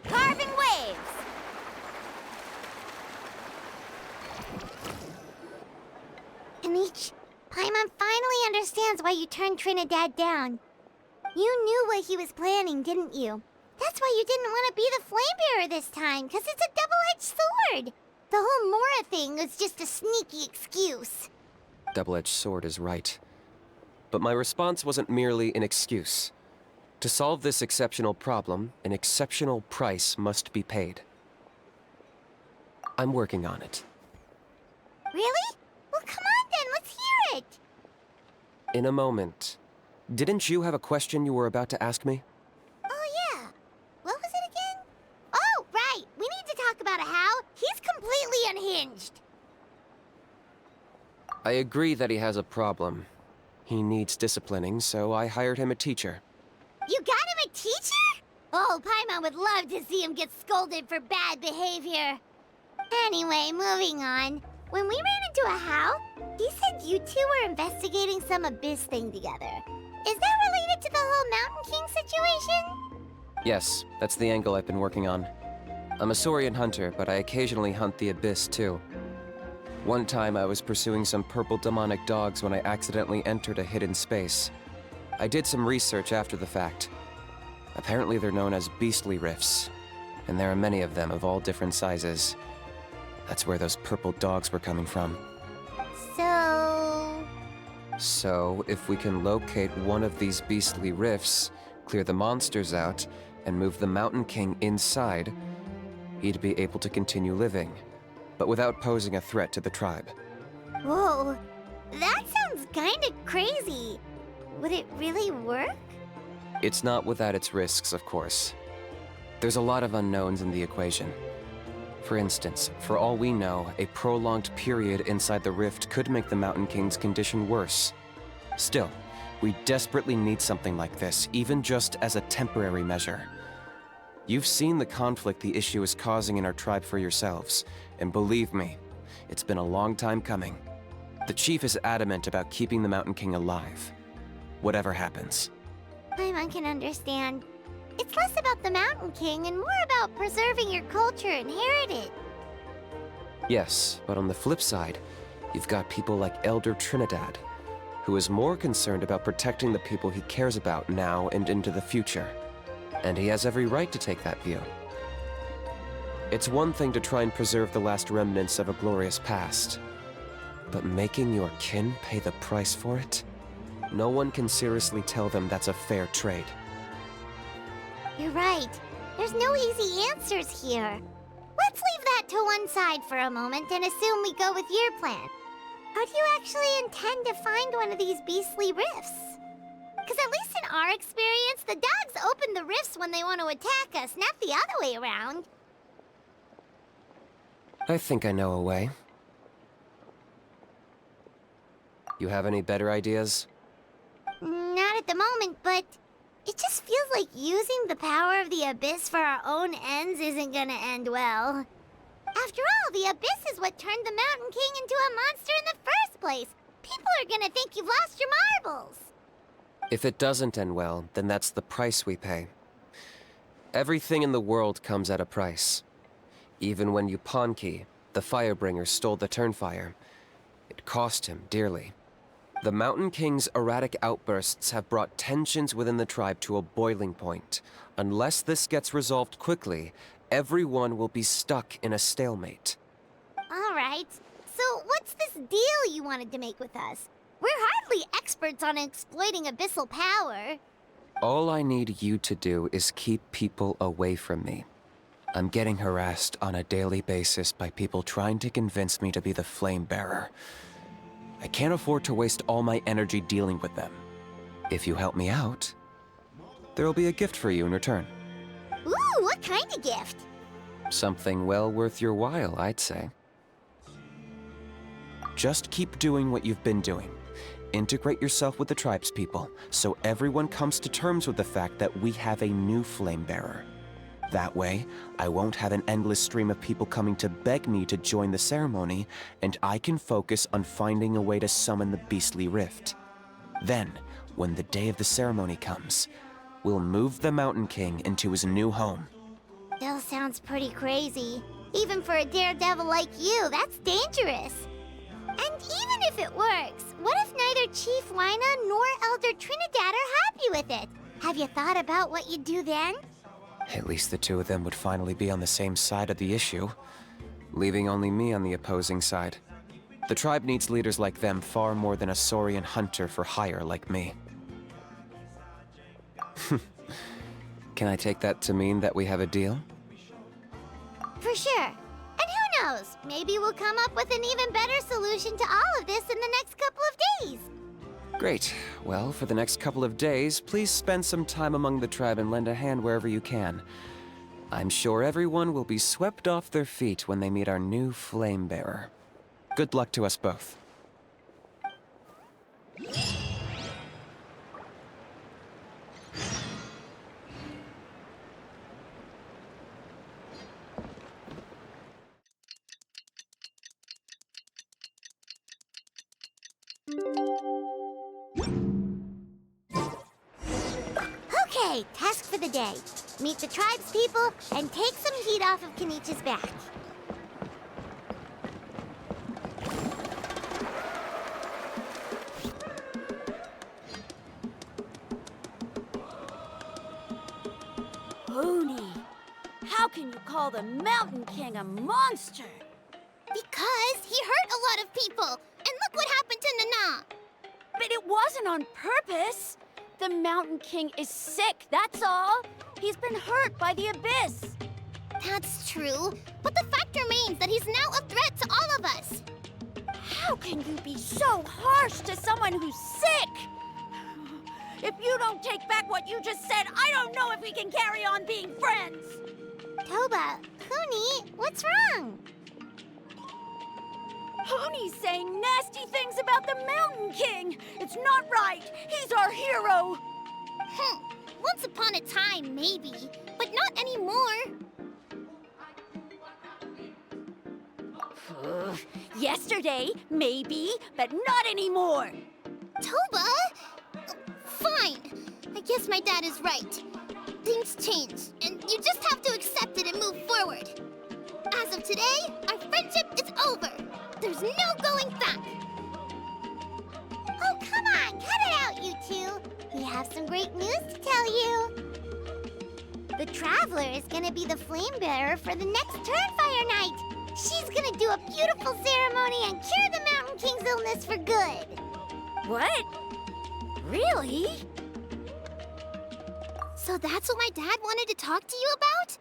Carving waves! Kinich, Paimon finally understands why you turned Trinidad down. You knew what he was planning, didn't you? That's why you didn't want to be the flame bearer this time, because it's a double-edged sword. The whole Mora thing was just a sneaky excuse. Double-edged sword is right. But my response wasn't merely an excuse. To solve this exceptional problem, an exceptional price must be paid. I'm working on it. Really? Well, come on then, let's hear it. In a moment. Didn't you have a question you were about to ask me? Oh, yeah. What was it again? Oh, right. We need to talk about how. He's completely unhinged. I agree that he has a problem. He needs disciplining, so I hired him a teacher. You got him a teacher? Oh, Paimon would love to see him get scolded for bad behavior. Anyway, moving on. When we ran into a How, he said you two were investigating some Abyss thing together. Is that related to the whole Mountain King situation? Yes, that's the angle I've been working on. I'm a Saurian hunter, but I occasionally hunt the Abyss too. One time I was pursuing some purple demonic dogs when I accidentally entered a hidden space. I did some research after the fact. Apparently they're known as beastly rifts, and there are many of them of all different sizes. That's where those purple dogs were coming from. So, if we can locate one of these beastly rifts, clear the monsters out, and move the Mountain King inside, he'd be able to continue living, but without posing a threat to the tribe. Whoa, that sounds kinda crazy. Would it really work? It's not without its risks, of course. There's a lot of unknowns in the equation. For instance, for all we know, a prolonged period inside the rift could make the Mountain King's condition worse. Still, we desperately need something like this, even just as a temporary measure. You've seen the conflict the issue is causing in our tribe for yourselves, and believe me, it's been a long time coming. The chief is adamant about keeping the Mountain King alive, whatever happens. Paimon can understand. It's less about the Mountain King and more about preserving your culture and heritage. Yes, but on the flip side, you've got people like Elder Trinidad, who is more concerned about protecting the people he cares about now and into the future. And he has every right to take that view. It's one thing to try and preserve the last remnants of a glorious past, but making your kin pay the price for it? No one can seriously tell them that's a fair trade. You're right. There's no easy answers here. Let's leave that to one side for a moment and assume we go with your plan. How do you actually intend to find one of these beastly rifts? Because at least in our experience, the dogs open the rifts when they want to attack us, not the other way around. I think I know a way. You have any better ideas? Not at the moment, but it just feels like using the power of the Abyss for our own ends isn't gonna end well. After all, the Abyss is what turned the Mountain King into a monster in the first place. People are gonna think you've lost your marbles. If it doesn't end well, then that's the price we pay. Everything in the world comes at a price. Even when Yupanqui, the Firebringer, stole the Turnfire, it cost him dearly. The Mountain King's erratic outbursts have brought tensions within the tribe to a boiling point. Unless this gets resolved quickly, everyone will be stuck in a stalemate. All right. So what's this deal you wanted to make with us? We're hardly experts on exploiting abyssal power. All I need you to do is keep people away from me. I'm getting harassed on a daily basis by people trying to convince me to be the Flame Bearer. I can't afford to waste all my energy dealing with them. If you help me out, there'll be a gift for you in return. Ooh, what kind of gift? Something well worth your while, I'd say. Just keep doing what you've been doing. Integrate yourself with the tribespeople, so everyone comes to terms with the fact that we have a new Flame Bearer. That way, I won't have an endless stream of people coming to beg me to join the ceremony, and I can focus on finding a way to summon the beastly rift. Then, when the day of the ceremony comes, we'll move the Mountain King into his new home. Still sounds pretty crazy. Even for a daredevil like you, that's dangerous. And even if it works, what if neither Chief Wyna nor Elder Trinidad are happy with it? Have you thought about what you'd do then? At least the two of them would finally be on the same side of the issue, leaving only me on the opposing side. The tribe needs leaders like them far more than a Saurian hunter for hire like me. Can I take that to mean that we have a deal? For sure. And who knows? Maybe we'll come up with an even better solution to all of this in the next couple of days. Great. Well, for the next couple of days, please spend some time among the tribe and lend a hand wherever you can. I'm sure everyone will be swept off their feet when they meet our new Flame Bearer. Good luck to us both. Okay, task for the day. Meet the tribespeople and take some heat off of Kinich's back. Oni, how can you call the Mountain King a monster? Because he hurt a lot of people. And look what happened to Nana. But it wasn't on purpose. The Mountain King is sick, that's all. He's been hurt by the Abyss. That's true. But the fact remains that he's now a threat to all of us. How can you be so harsh to someone who's sick? If you don't take back what you just said, I don't know if we can carry on being friends. Toba, Huni, what's wrong? Huni's saying nasty things about the Mountain King. It's not right. He's our hero. Once upon a time, maybe, but not anymore. Yesterday, maybe, but not anymore. Toba? Fine. I guess my dad is right. Things change, and you just have to accept it and move forward. As of today, our friendship is over. There's no going back. Oh, come on, cut it out, you two. We have some great news to tell you. The Traveler is gonna be the flame bearer for the next Turnfire night. She's gonna do a beautiful ceremony and cure the Mountain King's illness for good. What? Really? So that's what my dad wanted to talk to you about?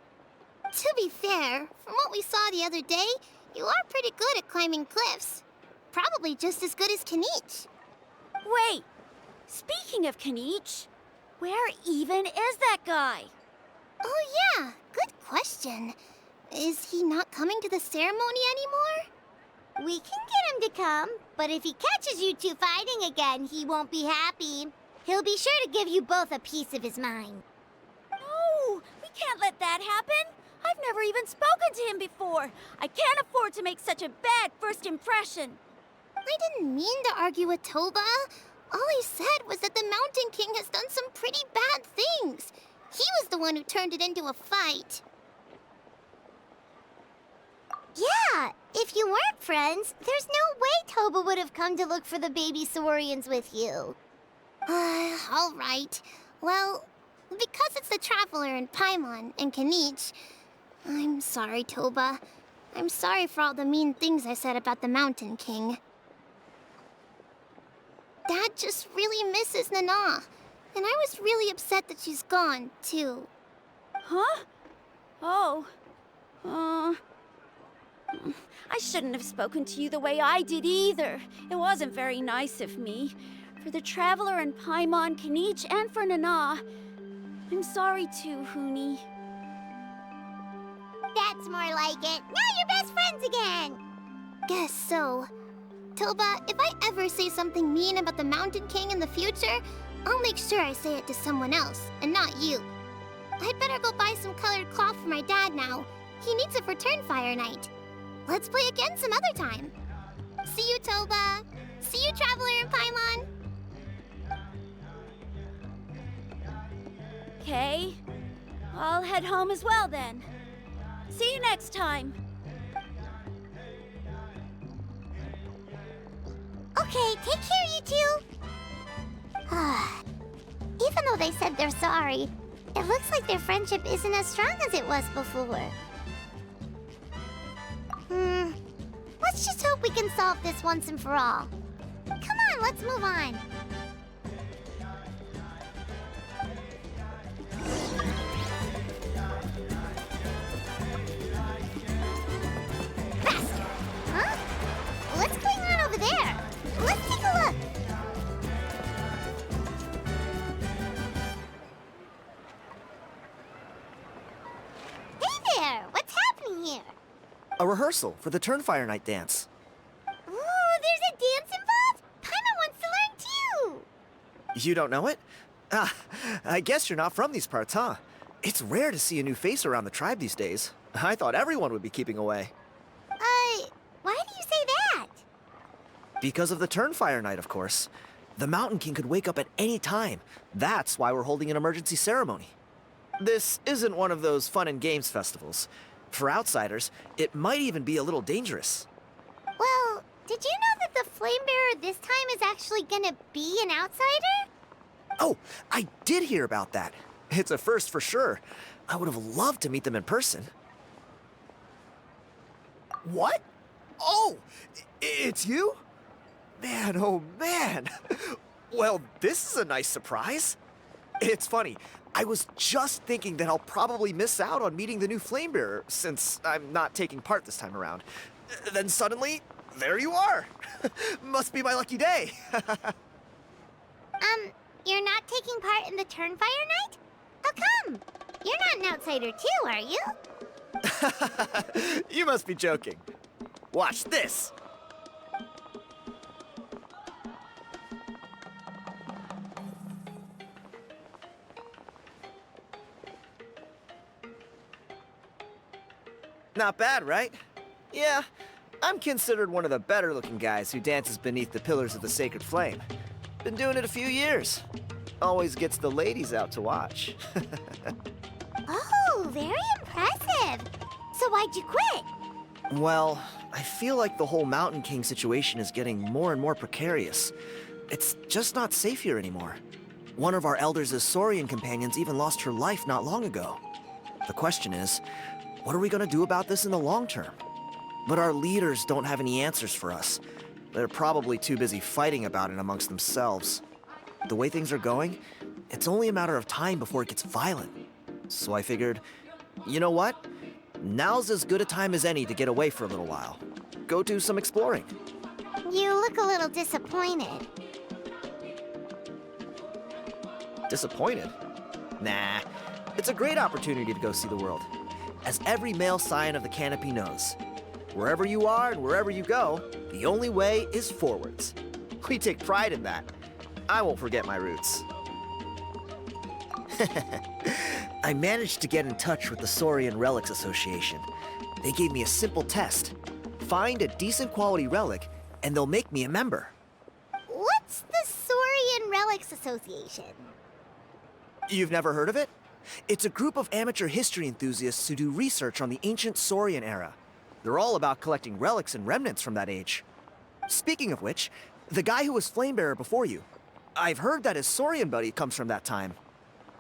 To be fair, from what we saw the other day, you are pretty good at climbing cliffs. Probably just as good as Kinich. Wait, speaking of Kinich, where even is that guy? Oh yeah, good question. Is he not coming to the ceremony anymore? We can get him to come, but if he catches you two fighting again, he won't be happy. He'll be sure to give you both a piece of his mind. No, we can't let that happen. I've never even spoken to him before. I can't afford to make such a bad first impression. I didn't mean to argue with Toba. All I said was that the Mountain King has done some pretty bad things. He was the one who turned it into a fight. Yeah, if you weren't friends, there's no way Toba would have come to look for the baby Saurians with you. All right. Well, because it's the Traveler and Paimon and Kinich, I'm sorry, Toba. I'm sorry for all the mean things I said about the Mountain King. Dad just really misses Nana, and I was really upset that she's gone, too. Huh? Oh. I shouldn't have spoken to you the way I did either. It wasn't very nice of me. For the Traveler and Paimon, Kinich, and for Nana. I'm sorry too, Huni. That's more like it. Now you're best friends again! Guess so. Toba, if I ever say something mean about the Mountain King in the future, I'll make sure I say it to someone else, and not you. I'd better go buy some colored cloth for my dad now. He needs it for Turnfire night. Let's play again some other time. See you, Toba. See you, Traveler and Paimon. Okay. I'll head home as well then. See you next time. Okay, take care, you two. Even though they said they're sorry, it looks like their friendship isn't as strong as it was before. Let's just hope we can solve this once and for all. Come on, let's move on. Faster! Huh? What's going on over there? Let's take a look. Hey there! What's happening here? A rehearsal for the Turnfire night dance. Ooh, there's a dance involved? Paimon wants to learn too! You don't know it? Ah, I guess you're not from these parts, huh? It's rare to see a new face around the tribe these days. I thought everyone would be keeping away. Why do you say that? Because of the Turnfire night, of course. The Mountain King could wake up at any time. That's why we're holding an emergency ceremony. This isn't one of those fun and games festivals. For outsiders, it might even be a little dangerous. Well, did you know that the Flame Bearer this time is actually gonna be an outsider? Oh, I did hear about that. It's a first for sure. I would have loved to meet them in person. What? Oh, it's you? Man, oh man. Well, this is a nice surprise. It's funny. I was just thinking that I'll probably miss out on meeting the new Flamebearer since I'm not taking part this time around. Then suddenly, there you are. Must be my lucky day. You're not taking part in the Turnfire night? How come? You're not an outsider too, are you? You must be joking. Watch this. Not bad, right? Yeah, I'm considered one of the better-looking guys who dances beneath the pillars of the sacred flame. Been doing it a few years. Always gets the ladies out to watch. Oh, very impressive. So why'd you quit? Well, I feel like the whole Mountain King situation is getting more and more precarious. It's just not safe here anymore. One of our elders' Saurian companions even lost her life not long ago. The question is, what are we gonna do about this in the long term? But our leaders don't have any answers for us. They're probably too busy fighting about it amongst themselves. The way things are going, it's only a matter of time before it gets violent. So I figured, you know what? Now's as good a time as any to get away for a little while. Go do some exploring. You look a little disappointed. Disappointed? Nah, it's a great opportunity to go see the world. As every male scion of the Canopy knows, wherever you are and wherever you go, the only way is forwards. We take pride in that. I won't forget my roots. I managed to get in touch with the Saurian Relics Association. They gave me a simple test. Find a decent quality relic, and they'll make me a member. What's the Saurian Relics Association? You've never heard of it? It's a group of amateur history enthusiasts who do research on the ancient Saurian era. They're all about collecting relics and remnants from that age. Speaking of which, the guy who was Flamebearer before you, I've heard that his Saurian buddy comes from that time.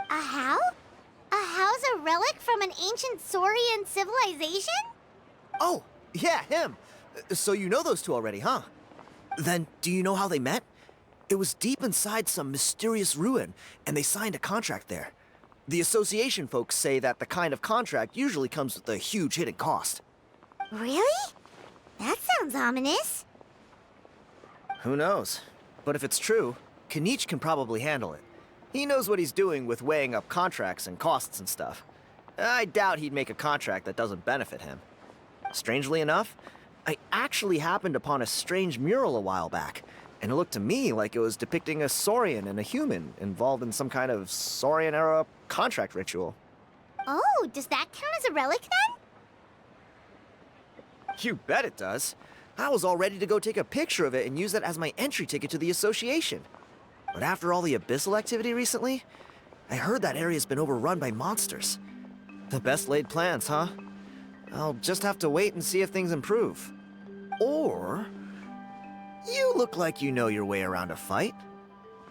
A how? A how's a relic from an ancient Saurian civilization? Oh, yeah, him. So you know those two already, huh? Then, do you know how they met? It was deep inside some mysterious ruin, and they signed a contract there. The association folks say that the kind of contract usually comes with a huge hidden cost. Really? That sounds ominous. Who knows? But if it's true, Kinich can probably handle it. He knows what he's doing with weighing up contracts and costs and stuff. I doubt he'd make a contract that doesn't benefit him. Strangely enough, I actually happened upon a strange mural a while back, and it looked to me like it was depicting a Saurian and a human involved in some kind of Saurian-era contract ritual. Oh, does that count as a relic then? You bet it does. I was all ready to go take a picture of it and use that as my entry ticket to the association. But after all the abyssal activity recently, I heard that area's been overrun by monsters. The best laid plans, huh? I'll just have to wait and see if things improve. Or... you look like you know your way around a fight.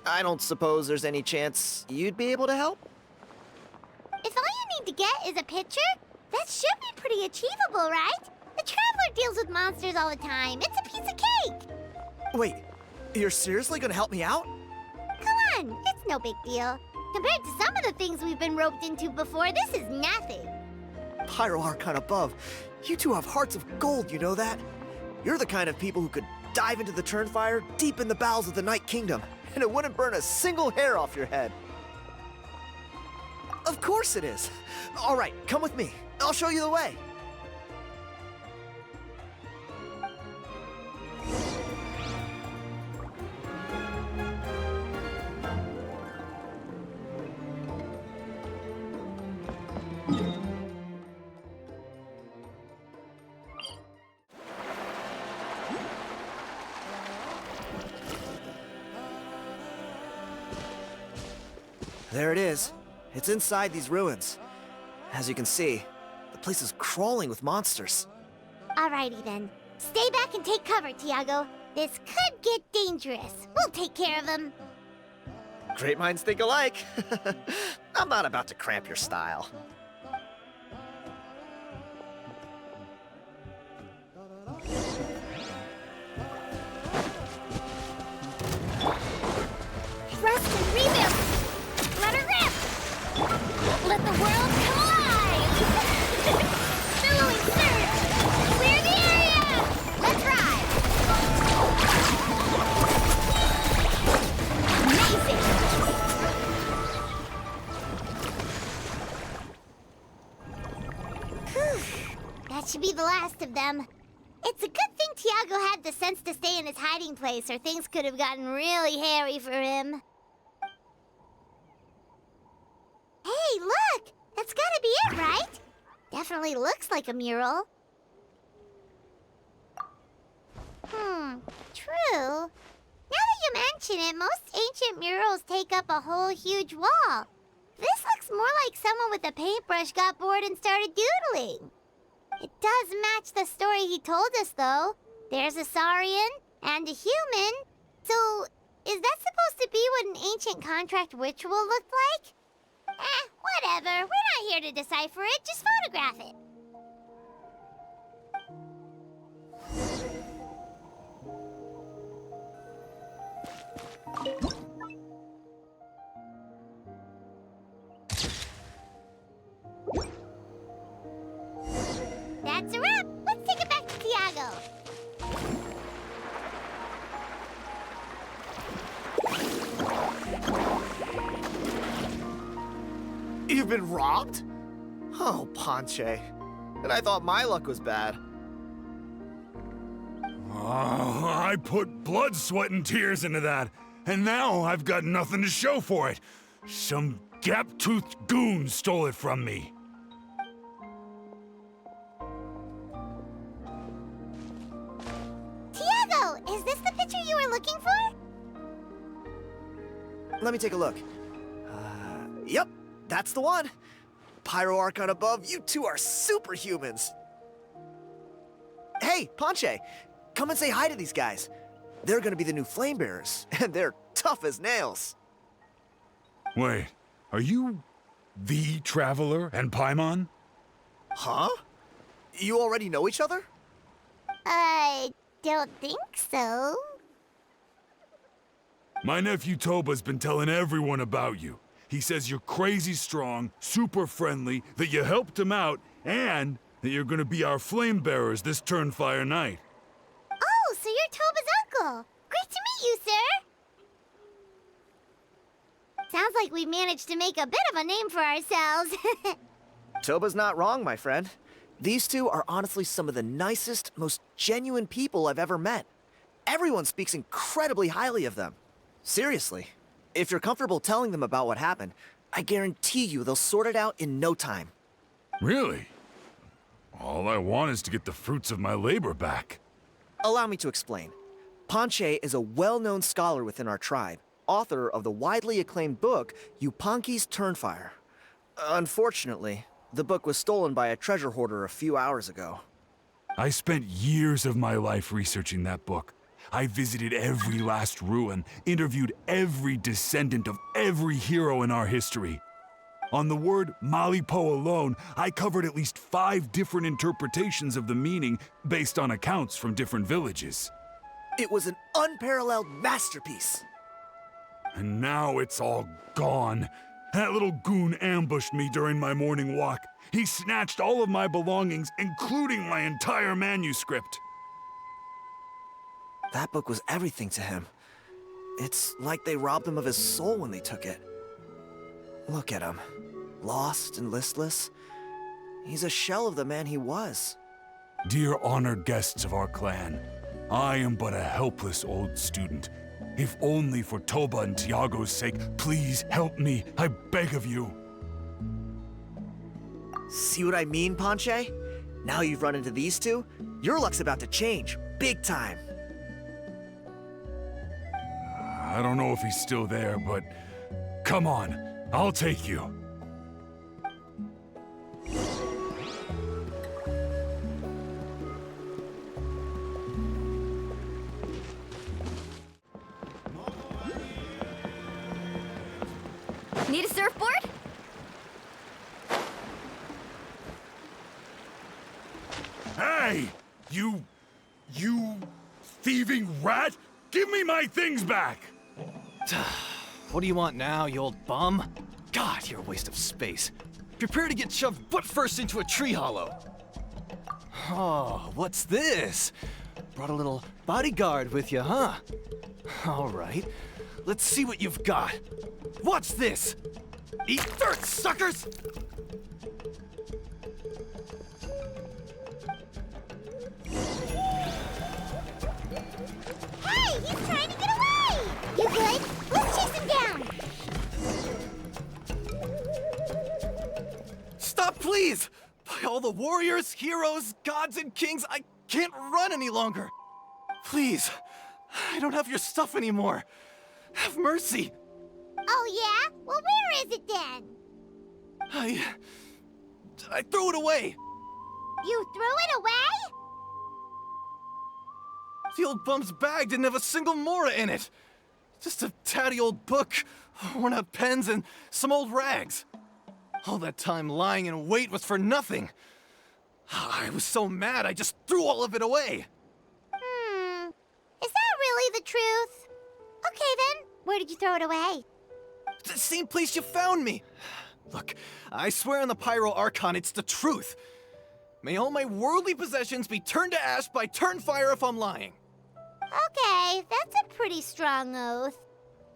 I don't suppose there's any chance you'd be able to help? If all you need to get is a picture, that should be pretty achievable, right? The Traveler deals with monsters all the time. It's a piece of cake. Wait, you're seriously gonna help me out? Come on, it's no big deal. Compared to some of the things we've been roped into before, this is nothing. Pyro Archon above, you two have hearts of gold, you know that? You're the kind of people who could dive into the Turnfire deep in the bowels of the Night Kingdom, and it wouldn't burn a single hair off your head. Of course it is. All right, come with me. I'll show you the way. There it is. It's inside these ruins. As you can see, the place is crawling with monsters. Alrighty then. Stay back and take cover, Tiago. This could get dangerous. We'll take care of them. Great minds think alike. I'm not about to cramp your style. Rust and rebuild! Let her rip! Let the world come alive! Billowing surge! Clear the area! Let's ride! Amazing! Whew. That should be the last of them. It's a good thing Tiago had the sense to stay in his hiding place, or things could have gotten really hairy for him. Hey, look! That's gotta be it, right? Definitely looks like a mural. True. Now that you mention it, most ancient murals take up a whole huge wall. This looks more like someone with a paintbrush got bored and started doodling. It does match the story he told us, though. There's a Saurian and a human. So, is that supposed to be what an ancient contract ritual looked like? Whatever. We're not here to decipher it. Just photograph it. That's a wrap. Let's take it back to Tiago. You've been robbed? Oh, Ponche. And I thought my luck was bad. Oh, I put blood, sweat, and tears into that, and now I've got nothing to show for it. Some gap-toothed goon stole it from me. Tiago, is this the picture you were looking for? Let me take a look. Yep, that's the one. Pyro Archon above, you two are superhumans. Hey, Ponche, come and say hi to these guys. They're gonna be the new flame bearers, and they're tough as nails. Wait, are you the Traveler and Paimon? Huh? You already know each other? I don't think so. My nephew Toba's been telling everyone about you. He says you're crazy strong, super friendly, that you helped him out, and that you're gonna be our flame bearers this Turnfire night. Oh, so you're Toba's uncle. Great to meet you, sir. Sounds like we've managed to make a bit of a name for ourselves. Toba's not wrong, my friend. These two are honestly some of the nicest, most genuine people I've ever met. Everyone speaks incredibly highly of them. Seriously. If you're comfortable telling them about what happened, I guarantee you they'll sort it out in no time. Really? All I want is to get the fruits of my labor back. Allow me to explain. Ponche is a well-known scholar within our tribe, author of the widely acclaimed book, Yupanqui's Turnfire. Unfortunately, the book was stolen by a treasure hoarder a few hours ago. I spent years of my life researching that book. I visited every last ruin, interviewed every descendant of every hero in our history. On the word Malipo alone, I covered at least 5 different interpretations of the meaning based on accounts from different villages. It was an unparalleled masterpiece. And now it's all gone. That little goon ambushed me during my morning walk. He snatched all of my belongings, including my entire manuscript. That book was everything to him. It's like they robbed him of his soul when they took it. Look at him. Lost and listless. He's a shell of the man he was. Dear honored guests of our clan, I am but a helpless old student. If only for Toba and Tiago's sake, please help me, I beg of you. See what I mean, Ponche? Now you've run into these two, your luck's about to change, big time. I don't know if he's still there, but come on, I'll take you. Need a surfboard? Hey! You thieving rat! Give me my things back! What do you want now, you old bum? God, you're a waste of space. Prepare to get shoved butt first into a tree hollow. Oh, what's this? Brought a little bodyguard with you, huh? All right, let's see what you've got. What's this? Eat dirt, suckers! Hey, he's trying to get away! You good? Let's chase him down! Stop, please! By all the warriors, heroes, gods, and kings, I can't run any longer. Please, I don't have your stuff anymore. Have mercy. Oh, yeah? Well, where is it then? I threw it away. You threw it away? The old bum's bag didn't have a single mora in it. Just a tatty old book, worn out pens, and some old rags. All that time lying in wait was for nothing. I was so mad I just threw all of it away. Is that really the truth? Okay then, where did you throw it away? The same place you found me. Look, I swear on the Pyro Archon it's the truth. May all my worldly possessions be turned to ash by Turnfire if I'm lying. Okay, that's a pretty strong oath.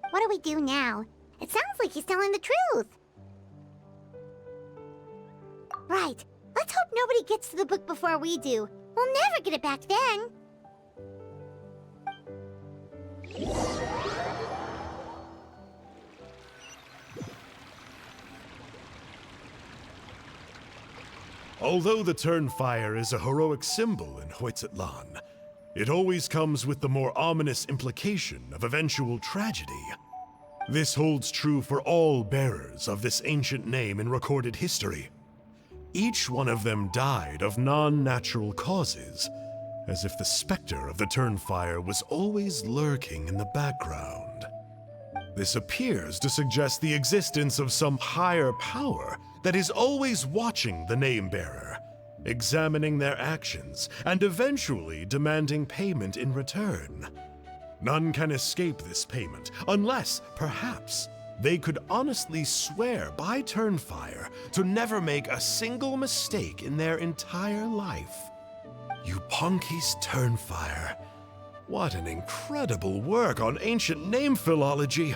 What do we do now? It sounds like he's telling the truth. Right. Let's hope nobody gets to the book before we do. We'll never get it back then. Although the Turnfire is a heroic symbol in Huitztlan, it always comes with the more ominous implication of eventual tragedy. This holds true for all bearers of this ancient name in recorded history. Each one of them died of non-natural causes, as if the specter of the Turnfire was always lurking in the background. This appears to suggest the existence of some higher power that is always watching the name-bearer, examining their actions, and eventually demanding payment in return. None can escape this payment, unless, perhaps, they could honestly swear by Turnfire to never make a single mistake in their entire life. Yupanqui's Turnfire. What an incredible work on ancient name philology.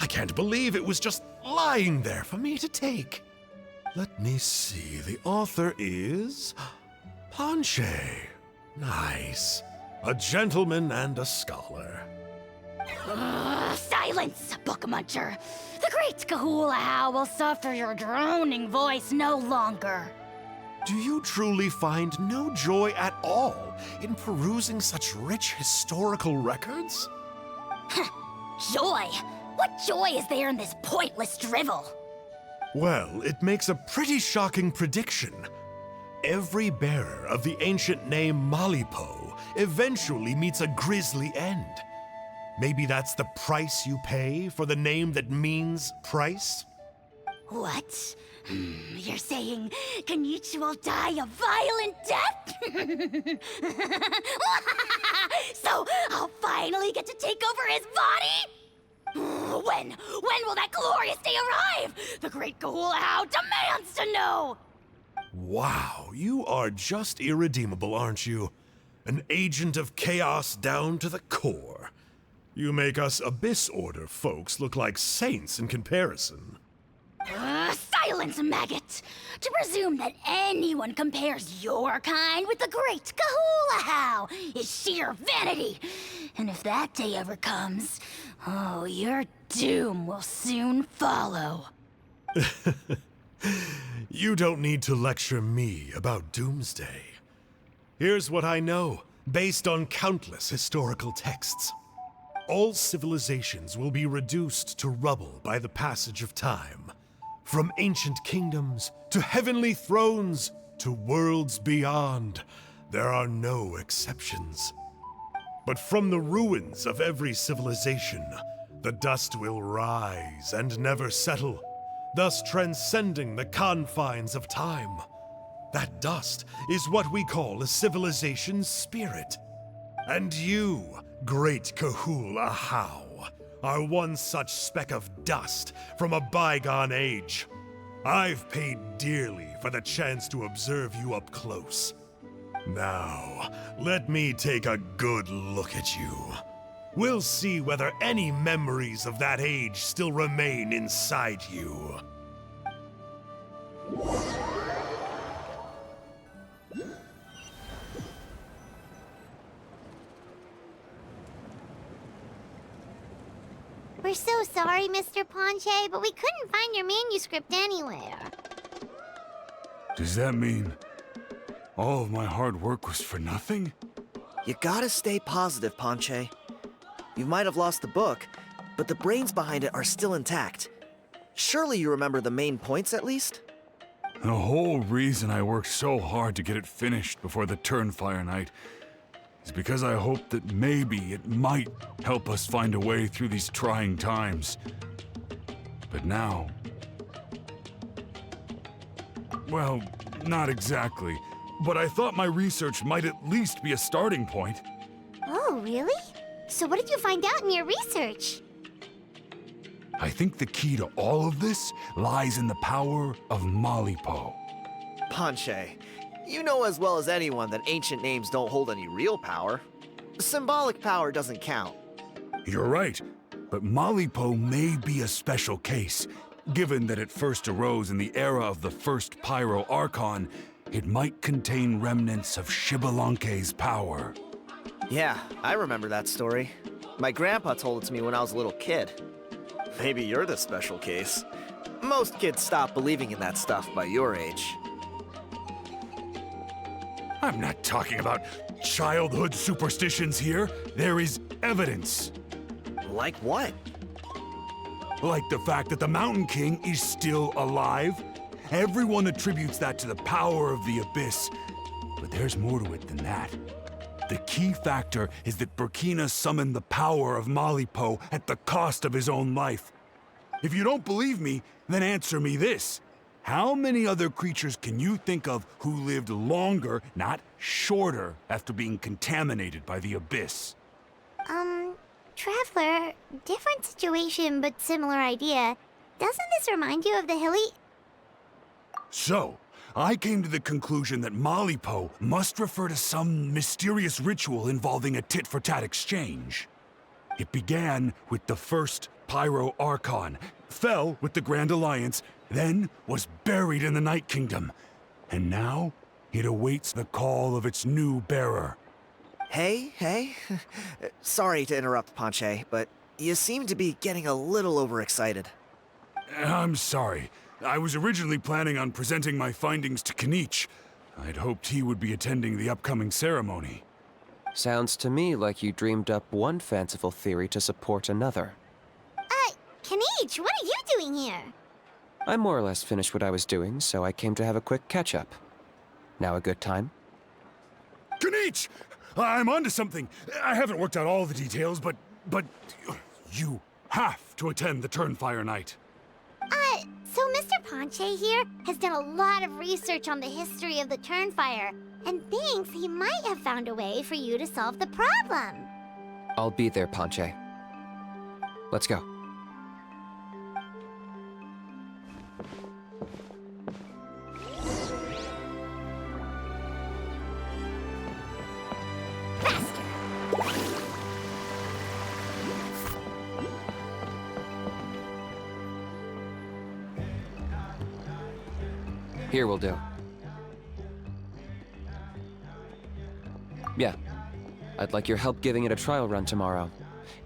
I can't believe it was just lying there for me to take. Let me see, the author is Ponche. Nice. A gentleman and a scholar. Silence, book muncher. The great Kahulahow will suffer your droning voice no longer. Do you truly find no joy at all in perusing such rich historical records? Joy? What joy is there in this pointless drivel? Well, it makes a pretty shocking prediction. Every bearer of the ancient name Malipo eventually meets a grisly end. Maybe that's the price you pay for the name that means price? What? You're saying Kinich will die a violent death? So I'll finally get to take over his body? When will that glorious day arrive? The great Kahulahow demands to know! Wow, you are just irredeemable, aren't you? An agent of chaos down to the core. You make us Abyss Order folks look like saints in comparison. Silence, maggot! To presume that anyone compares your kind with the great Kahulahow is sheer vanity. And if that day ever comes, oh, your doom will soon follow. You don't need to lecture me about Doomsday. Here's what I know, based on countless historical texts. All civilizations will be reduced to rubble by the passage of time. From ancient kingdoms, to heavenly thrones, to worlds beyond, there are no exceptions. But from the ruins of every civilization, the dust will rise and never settle, thus transcending the confines of time. That dust is what we call a civilization's spirit. And you, great Kahulahow, are one such speck of dust from a bygone age. I've paid dearly for the chance to observe you up close. Now, let me take a good look at you. We'll see whether any memories of that age still remain inside you. We're so sorry, Mr. Ponche, but we couldn't find your manuscript anywhere. Does that mean all of my hard work was for nothing? You gotta stay positive, Ponche. You might have lost the book, but the brains behind it are still intact. Surely you remember the main points at least? The whole reason I worked so hard to get it finished before the Turnfire night is because I hoped that maybe it might help us find a way through these trying times. But now, Well, not exactly. But I thought my research might at least be a starting point. Oh, really? So what did you find out in your research? I think the key to all of this lies in the power of Malipo. Ponche, you know as well as anyone that ancient names don't hold any real power. Symbolic power doesn't count. You're right, but Malipo may be a special case. Given that it first arose in the era of the first Pyro Archon, it might contain remnants of Xbalanque's power. Yeah, I remember that story. My grandpa told it to me when I was a little kid. Maybe you're the special case. Most kids stop believing in that stuff by your age. I'm not talking about childhood superstitions here. There is evidence. Like what? Like the fact that the Mountain King is still alive. Everyone attributes that to the power of the Abyss. But there's more to it than that. The key factor is that Burkina summoned the power of Malipo at the cost of his own life. If you don't believe me, then answer me this. How many other creatures can you think of who lived longer, not shorter, after being contaminated by the Abyss? Traveler, different situation but similar idea. Doesn't this remind you of the hilly... So, I came to the conclusion that Malipo must refer to some mysterious ritual involving a tit-for-tat exchange. It began with the first Pyro Archon, fell with the Grand Alliance, then was buried in the Night Kingdom. And now, it awaits the call of its new bearer. Hey. Sorry to interrupt, Ponche, but you seem to be getting a little overexcited. I'm sorry. I was originally planning on presenting my findings to Kinich. I'd hoped he would be attending the upcoming ceremony. Sounds to me like you dreamed up one fanciful theory to support another. Kinich, what are you doing here? I more or less finished what I was doing, so I came to have a quick catch-up. Now a good time? Kinich! I'm onto something. I haven't worked out all the details, but you have to attend the Turnfire night. So Mr. Ponche here has done a lot of research on the history of the Turnfire, and thinks he might have found a way for you to solve the problem. I'll be there, Ponche. Let's go. Here will do. Yeah. I'd like your help giving it a trial run tomorrow.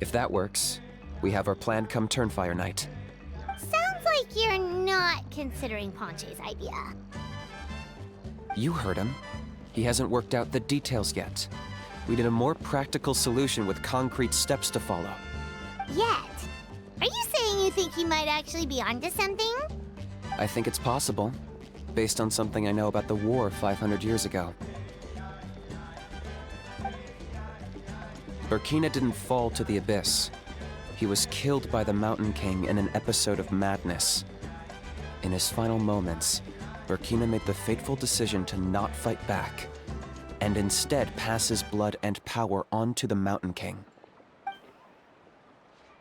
If that works, we have our plan come Turnfire night. Sounds like you're not considering Ponche's idea. You heard him. He hasn't worked out the details yet. We need a more practical solution with concrete steps to follow. Yet? Are you saying you think he might actually be onto something? I think it's possible, based on something I know about the war 500 years ago. Burkina didn't fall to the Abyss. He was killed by the Mountain King in an episode of madness. In his final moments, Burkina made the fateful decision to not fight back, and instead pass his blood and power on to the Mountain King.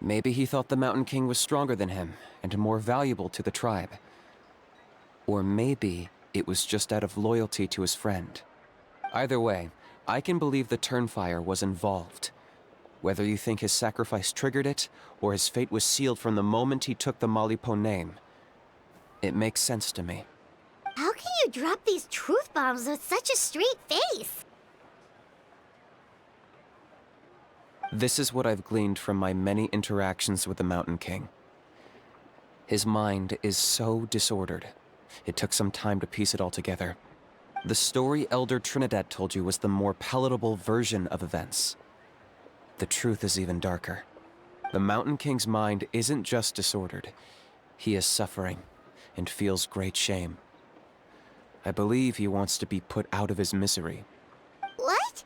Maybe he thought the Mountain King was stronger than him, and more valuable to the tribe. Or maybe it was just out of loyalty to his friend. Either way, I can believe the Turnfire was involved. Whether you think his sacrifice triggered it, or his fate was sealed from the moment he took the Malipo name, it makes sense to me. How can you drop these truth bombs with such a straight face? This is what I've gleaned from my many interactions with the Mountain King. His mind is so disordered. It took some time to piece it all together. The story Elder Trinidad told you was the more palatable version of events. The truth is even darker. The Mountain King's mind isn't just disordered. He is suffering and feels great shame. I believe he wants to be put out of his misery. What?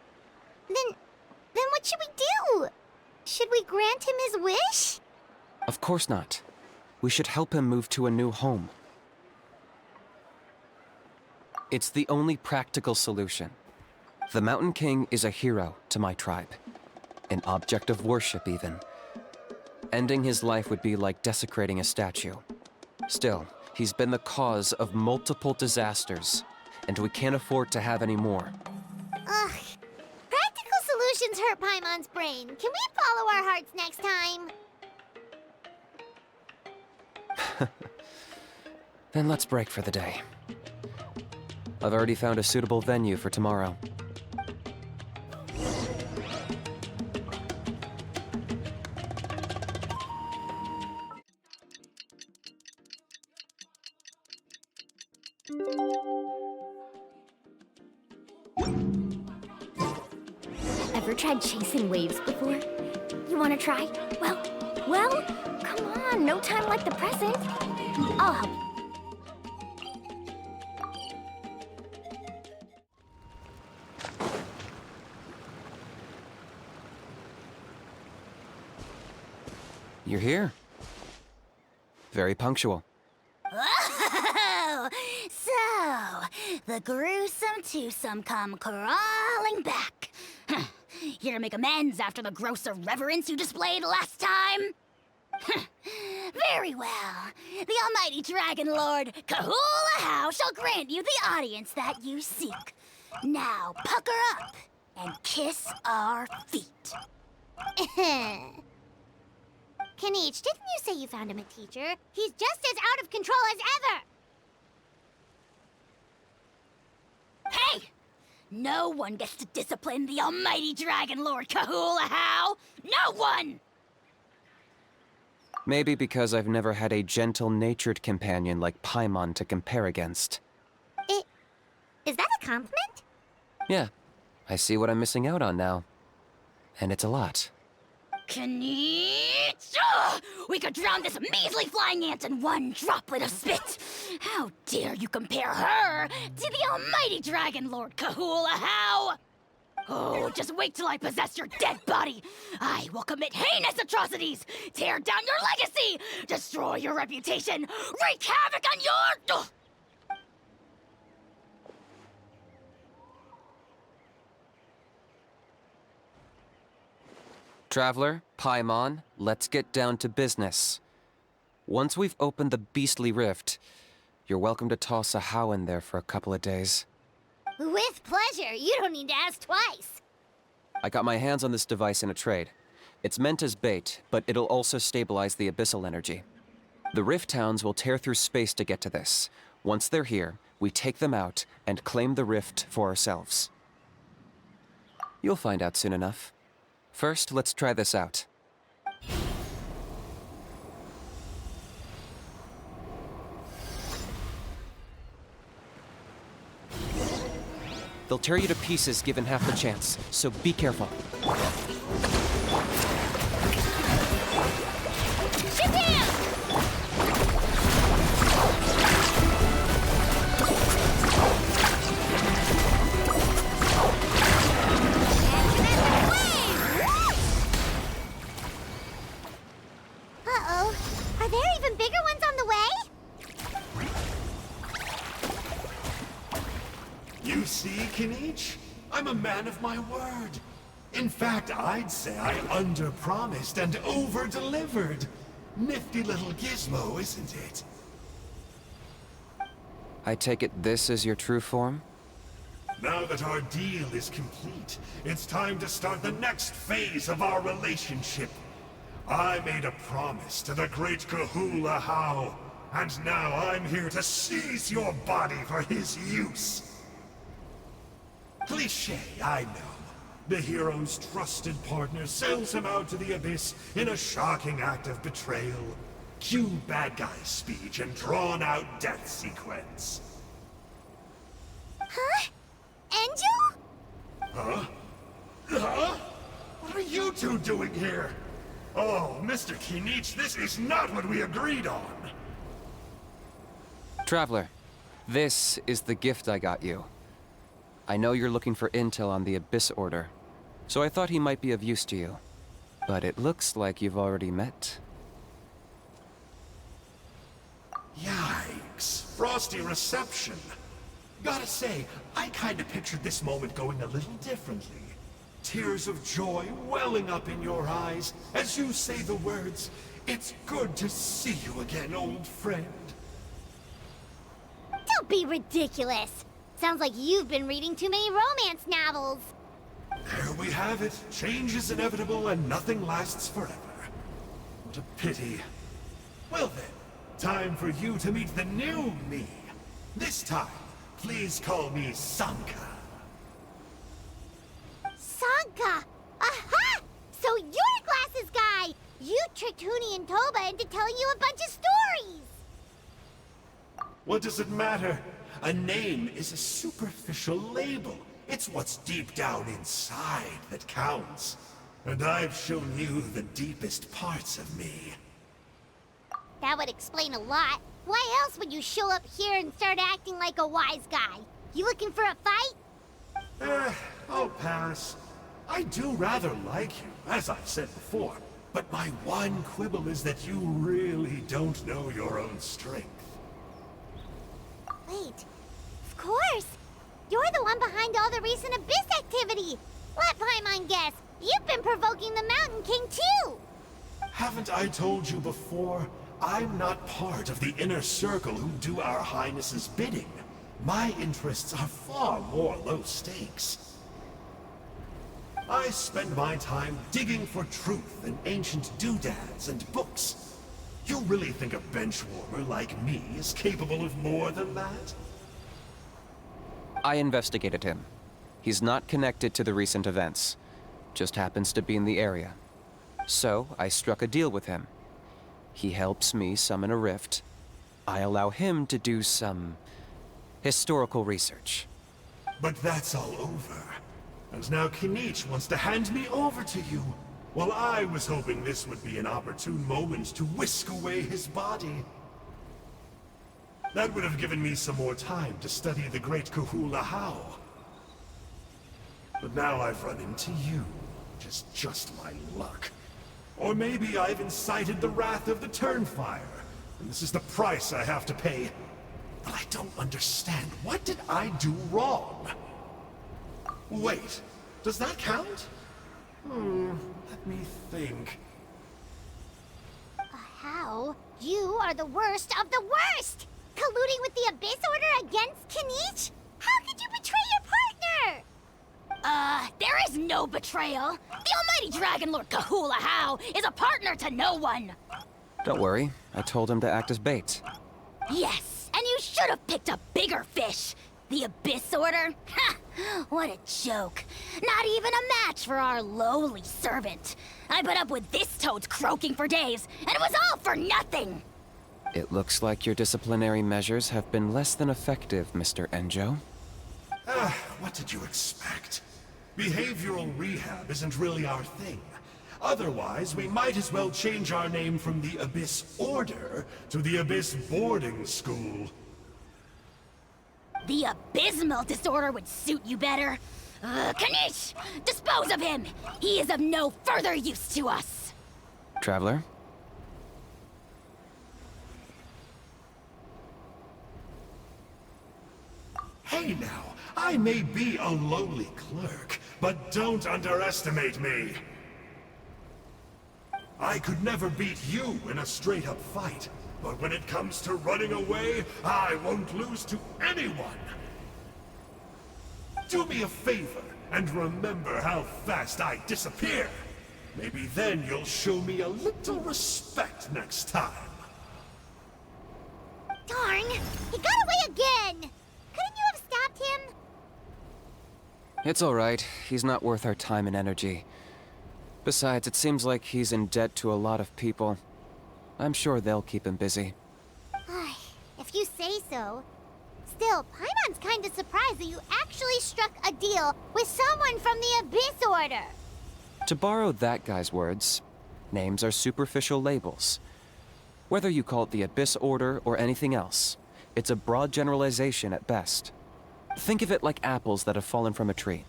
Then what should we do? Should we grant him his wish? Of course not. We should help him move to a new home. It's the only practical solution. The Mountain King is a hero to my tribe. An object of worship, even. Ending his life would be like desecrating a statue. Still, he's been the cause of multiple disasters, and we can't afford to have any more. Ugh. Practical solutions hurt Paimon's brain. Can we follow our hearts next time? Then let's break for the day. I've already found a suitable venue for tomorrow. Ever tried chasing waves before? You wanna try? Well, come on, no time like the present. I'll help you. You're here. Very punctual. Oh, so the gruesome twosome come crawling back. Here to make amends after the gross irreverence you displayed last time? Very well. The almighty Dragon Lord Kahula shall grant you the audience that you seek. Now pucker up and kiss our feet. Kinich, didn't you say you found him a teacher? He's just as out of control as ever! Hey! No one gets to discipline the almighty Dragon Lord Kahula. No one! Maybe because I've never had a gentle-natured companion like Paimon to compare against. Is that a compliment? Yeah, I see what I'm missing out on now. And it's a lot. Kinich! We could drown this measly flying ant in one droplet of spit! How dare you compare her to the almighty Dragon Lord Kahula? Oh, just wait till I possess your dead body! I will commit heinous atrocities! Tear down your legacy! Destroy your reputation! Wreak havoc on your... Traveler, Paimon, let's get down to business. Once we've opened the beastly rift, you're welcome to toss a how in there for a couple of days. With pleasure. You don't need to ask twice. I got my hands on this device in a trade. It's meant as bait, but it'll also stabilize the abyssal energy. The rift towns will tear through space to get to this. Once they're here, we take them out and claim the rift for ourselves. You'll find out soon enough. First, let's try this out. They'll tear you to pieces given half the chance, so be careful. Uh-oh. Are there even bigger ones on the way? You see, Kinich? I'm a man of my word. In fact, I'd say I under-promised and over-delivered. Nifty little gizmo, isn't it? I take it this is your true form? Now that our deal is complete, it's time to start the next phase of our relationship. I made a promise to the great Kahula How, and now I'm here to seize your body for his use. Cliché, I know. The hero's trusted partner sells him out to the abyss in a shocking act of betrayal. Cue bad guy speech and drawn-out death sequence. Huh? Angel? Huh? Huh? What are you two doing here? Oh, Mr. Kinich, this is not what we agreed on. Traveler, this is the gift I got you. I know you're looking for intel on the Abyss Order, so I thought he might be of use to you. But it looks like you've already met. Yikes. Frosty reception. Gotta say, I kinda pictured this moment going a little differently. Tears of joy welling up in your eyes as you say the words, "It's good to see you again, old friend." Don't be ridiculous. Sounds like you've been reading too many romance novels. There we have it. Change is inevitable and nothing lasts forever. What a pity. Well then, time for you to meet the new me. This time, please call me Sanka. Sanka! Aha! So you're Glasses Guy! You tricked Huni and Toba into telling you a bunch of stories! What does it matter? A name is a superficial label. It's what's deep down inside that counts. And I've shown you the deepest parts of me. That would explain a lot. Why else would you show up here and start acting like a wise guy? You looking for a fight? I'll pass. I do rather like you, as I've said before. But my one quibble is that you really don't know your own strength. Wait, of course! You're the one behind all the recent Abyss activity! Let Paimon guess, you've been provoking the Mountain King too! Haven't I told you before? I'm not part of the inner circle who do our Highness's bidding. My interests are far more low stakes. I spend my time digging for truth in ancient doodads and books. You really think a benchwarmer like me is capable of more than that? I investigated him. He's not connected to the recent events. Just happens to be in the area. So, I struck a deal with him. He helps me summon a rift. I allow him to do some historical research. But that's all over. And now Kinich wants to hand me over to you. Well, I was hoping this would be an opportune moment to whisk away his body. That would have given me some more time to study the great Kahula How. But now I've run into you, which is just my luck. Or maybe I've incited the wrath of the Turnfire, and this is the price I have to pay. But I don't understand. What did I do wrong? Wait, does that count? Let me think. How? You are the worst of the worst! Colluding with the Abyss Order against Kinich? How could you betray your partner? There is no betrayal. The almighty Dragon Lord Kahula How is a partner to no one. Don't worry, I told him to act as bait. Yes, and you should have picked a bigger fish. The Abyss Order? Ha! What a joke. Not even a match for our lowly servant. I put up with this toad croaking for days, and it was all for nothing. It looks like your disciplinary measures have been less than effective, Mr. Enjo. What did you expect? Behavioral rehab isn't really our thing. Otherwise, we might as well change our name from the Abyss Order to the Abyss Boarding School. The abysmal disorder would suit you better. Kinich! Dispose of him! He is of no further use to us! Traveler? Hey now, I may be a lowly clerk, but don't underestimate me. I could never beat you in a straight-up fight, but when it comes to running away, I won't lose to anyone. Do me a favor, and remember how fast I disappear. Maybe then you'll show me a little respect next time. Darn! He got away again! Couldn't you have stopped him? It's alright. He's not worth our time and energy. Besides, it seems like he's in debt to a lot of people. I'm sure they'll keep him busy. If you say so. Still, Paimon's kinda surprised that you actually struck a deal with someone from the Abyss Order. To borrow that guy's words, names are superficial labels. Whether you call it the Abyss Order or anything else, it's a broad generalization at best. Think of it like apples that have fallen from a tree.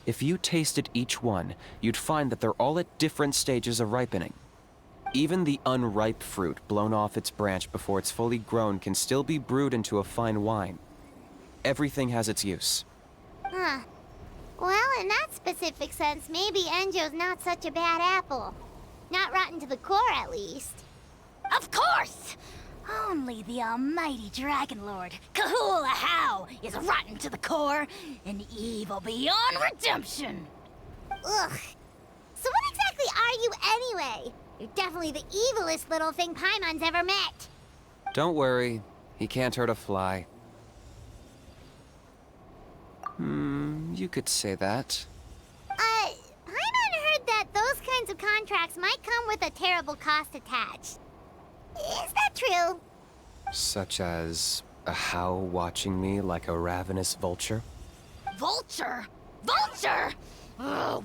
If you tasted each one, you'd find that they're all at different stages of ripening. Even the unripe fruit blown off its branch before it's fully grown can still be brewed into a fine wine. Everything has its use. Huh. Well, in that specific sense, maybe Enjo's not such a bad apple. Not rotten to the core, at least. Of course! Only the almighty Dragon Lord, Kahula How, is rotten to the core and evil beyond redemption. Ugh. So what exactly are you anyway? You're definitely the evilest little thing Paimon's ever met. Don't worry, he can't hurt a fly. You could say that. Paimon heard that those kinds of contracts might come with a terrible cost attached. Is that true? Such as a How watching me like a ravenous vulture? Vulture? Vulture!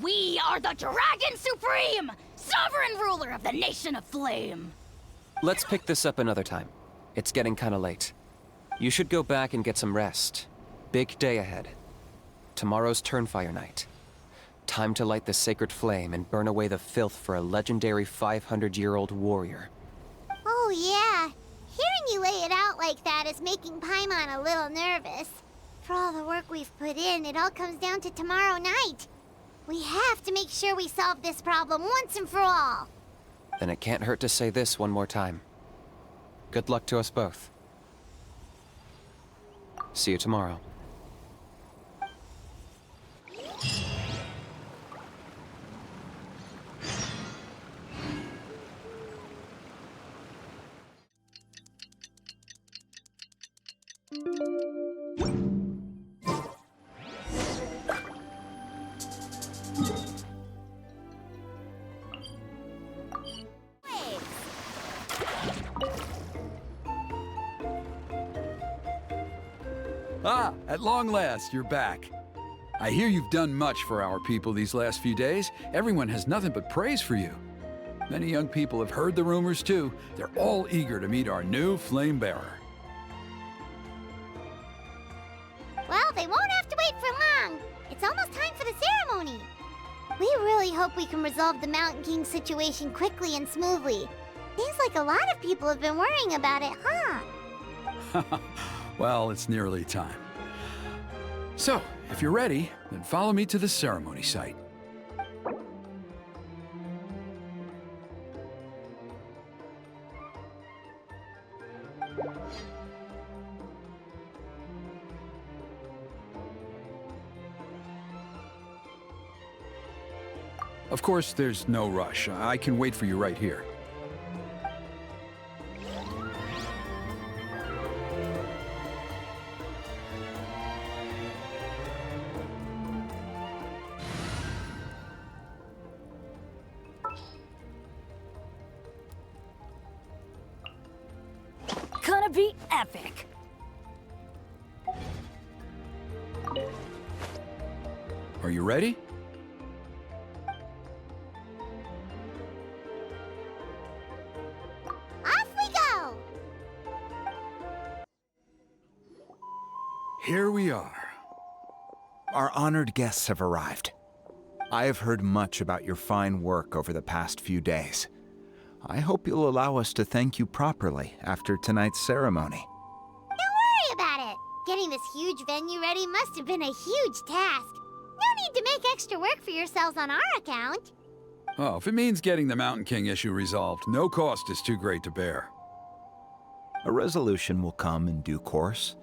We are the Dragon Supreme, sovereign ruler of the Nation of Flame. Let's pick this up another time. It's getting kinda late. You should go back and get some rest. Big day ahead. Tomorrow's Turnfire night. Time to light the sacred flame and burn away the filth for a legendary 500-year-old warrior. Oh yeah. Hearing you lay it out like that is making Paimon a little nervous. For all the work we've put in, it all comes down to tomorrow night. We have to make sure we solve this problem once and for all. Then it can't hurt to say this one more time. Good luck to us both. See you tomorrow. Ah, at long last, you're back. I hear you've done much for our people these last few days. Everyone has nothing but praise for you. Many young people have heard the rumors too. They're all eager to meet our new flame bearer. Well, they won't have to wait for long. It's almost time for the ceremony. We really hope we can resolve the Mountain King situation quickly and smoothly. Seems like a lot of people have been worrying about it, huh? Well, it's nearly time. So, if you're ready, then follow me to the ceremony site. Of course, there's no rush. I can wait for you right here. Gonna be epic. Are you ready? Off we go! Here we are. Our honored guests have arrived. I have heard much about your fine work over the past few days. I hope you'll allow us to thank you properly after tonight's ceremony. Don't worry about it. Getting this huge venue ready must have been a huge task. No need to make extra work for yourselves on our account. Oh, if it means getting the Mountain King issue resolved, no cost is too great to bear. A resolution will come in due course,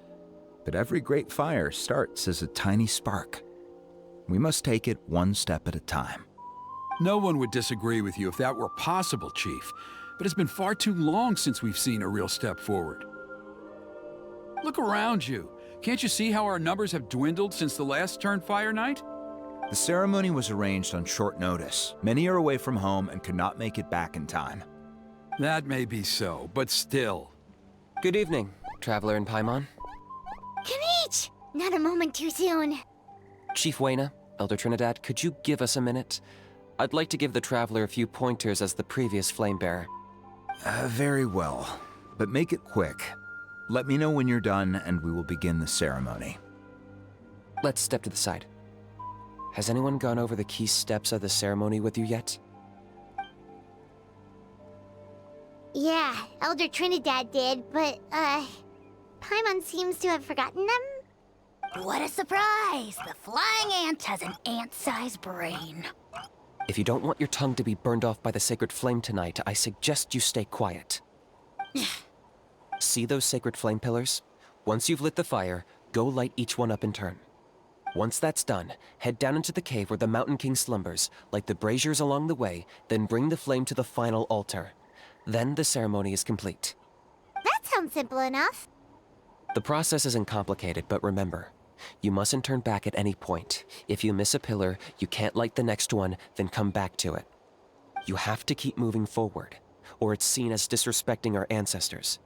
but every great fire starts as a tiny spark. We must take it one step at a time. No one would disagree with you if that were possible, Chief, but it's been far too long since we've seen a real step forward. Look around you. Can't you see how our numbers have dwindled since the last Turnfire night? The ceremony was arranged on short notice. Many are away from home and could not make it back in time. That may be so, but still. Good evening, Traveler in Paimon. Kinich! Not a moment too soon. Chief Wayna, Elder Trinidad, could you give us a minute? I'd like to give the Traveler a few pointers as the previous Flame Bearer. Very well, but make it quick. Let me know when you're done and we will begin the ceremony. Let's step to the side. Has anyone gone over the key steps of the ceremony with you yet? Yeah, Elder Trinidad did, but, Paimon seems to have forgotten them? What a surprise! The flying ant has an ant-sized brain. If you don't want your tongue to be burned off by the sacred flame tonight, I suggest you stay quiet. See those sacred flame pillars? Once you've lit the fire, go light each one up in turn. Once that's done, head down into the cave where the Mountain King slumbers, light the braziers along the way, then bring the flame to the final altar. Then the ceremony is complete. That sounds simple enough. The process isn't complicated, but remember, you mustn't turn back at any point. If you miss a pillar, you can't light the next one, then come back to it. You have to keep moving forward, or it's seen as disrespecting our ancestors.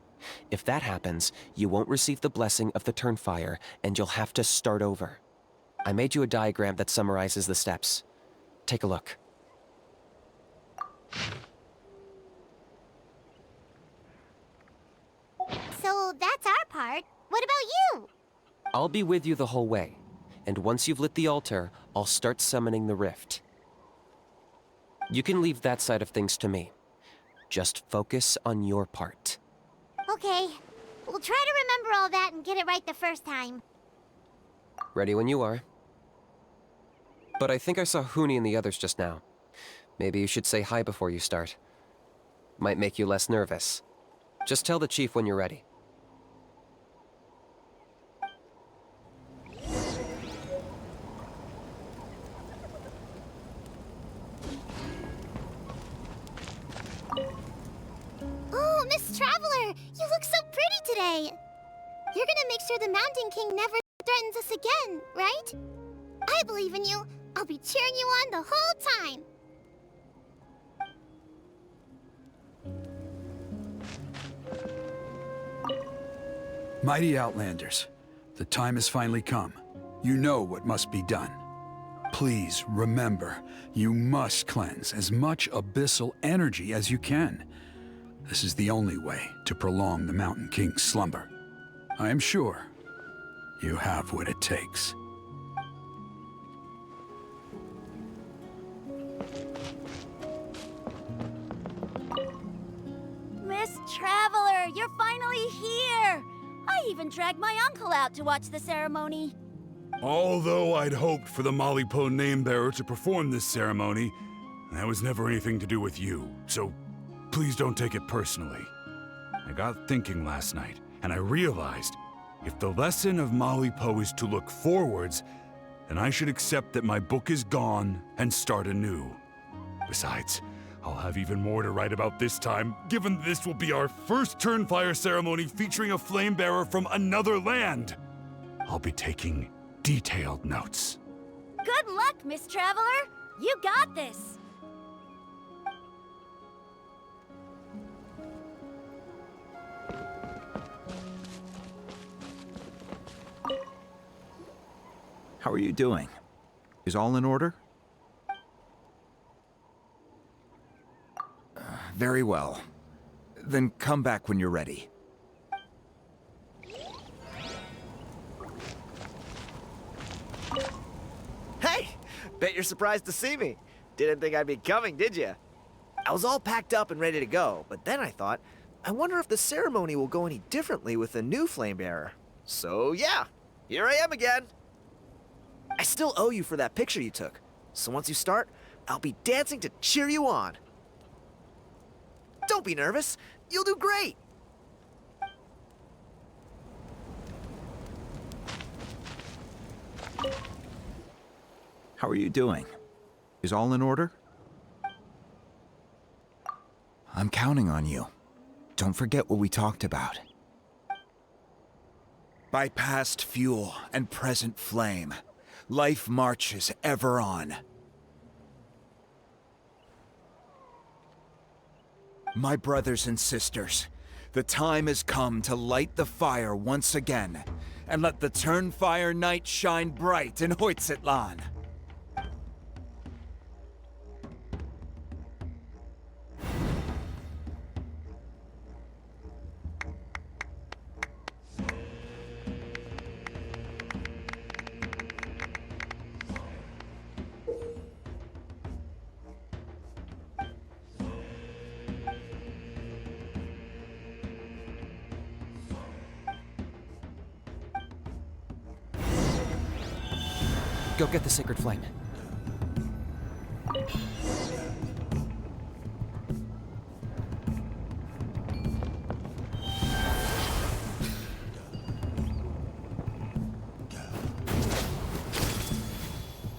If that happens, you won't receive the blessing of the Turnfire, and you'll have to start over. I made you a diagram that summarizes the steps. Take a look. So that's our part. What about you? I'll be with you the whole way, and once you've lit the altar, I'll start summoning the rift. You can leave that side of things to me. Just focus on your part. Okay. We'll try to remember all that and get it right the first time. Ready when you are. But I think I saw Huni and the others just now. Maybe you should say hi before you start. Might make you less nervous. Just tell the chief when you're ready. Oh, Miss Traveler! You look so pretty today! You're gonna make sure the Mountain King never threatens us again, right? I believe in you. I'll be cheering you on the whole time. Mighty Outlanders, the time has finally come. You know what must be done. Please remember, you must cleanse as much abyssal energy as you can. This is the only way to prolong the Mountain King's slumber. I am sure you have what it takes. Miss Traveler, you're finally here! I even dragged my uncle out to watch the ceremony. Although I'd hoped for the Malipo name-bearer to perform this ceremony, that was never anything to do with you, so please don't take it personally. I got thinking last night, and I realized if the lesson of Malipo is to look forwards, then I should accept that my book is gone and start anew. Besides, I'll have even more to write about this time, given this will be our first Turnfire ceremony featuring a flame bearer from another land. I'll be taking detailed notes. Good luck, Miss Traveler! You got this! How are you doing? Is all in order? Very well. Then come back when you're ready. Hey! Bet you're surprised to see me. Didn't think I'd be coming, did you? I was all packed up and ready to go, but then I thought, I wonder if the ceremony will go any differently with the new flame bearer. So yeah, here I am again. I still owe you for that picture you took, so once you start, I'll be dancing to cheer you on. Don't be nervous. You'll do great. How are you doing? Is all in order? I'm counting on you. Don't forget what we talked about. By past fuel and present flame, life marches ever on. My brothers and sisters, the time has come to light the fire once again, and let the Turnfire night shine bright in Huitztlan. Go get the sacred flame.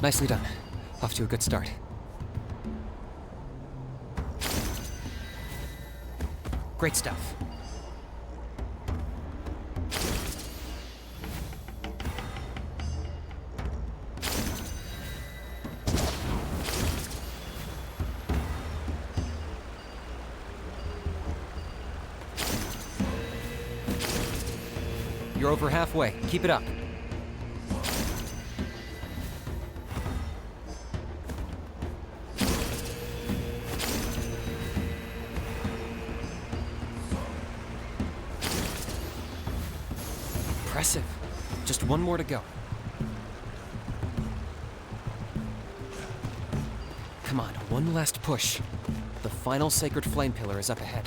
Nicely done. Off to a good start. Great stuff. You're over halfway. Keep it up. Impressive. Just one more to go. Come on, one last push. The final sacred flame pillar is up ahead.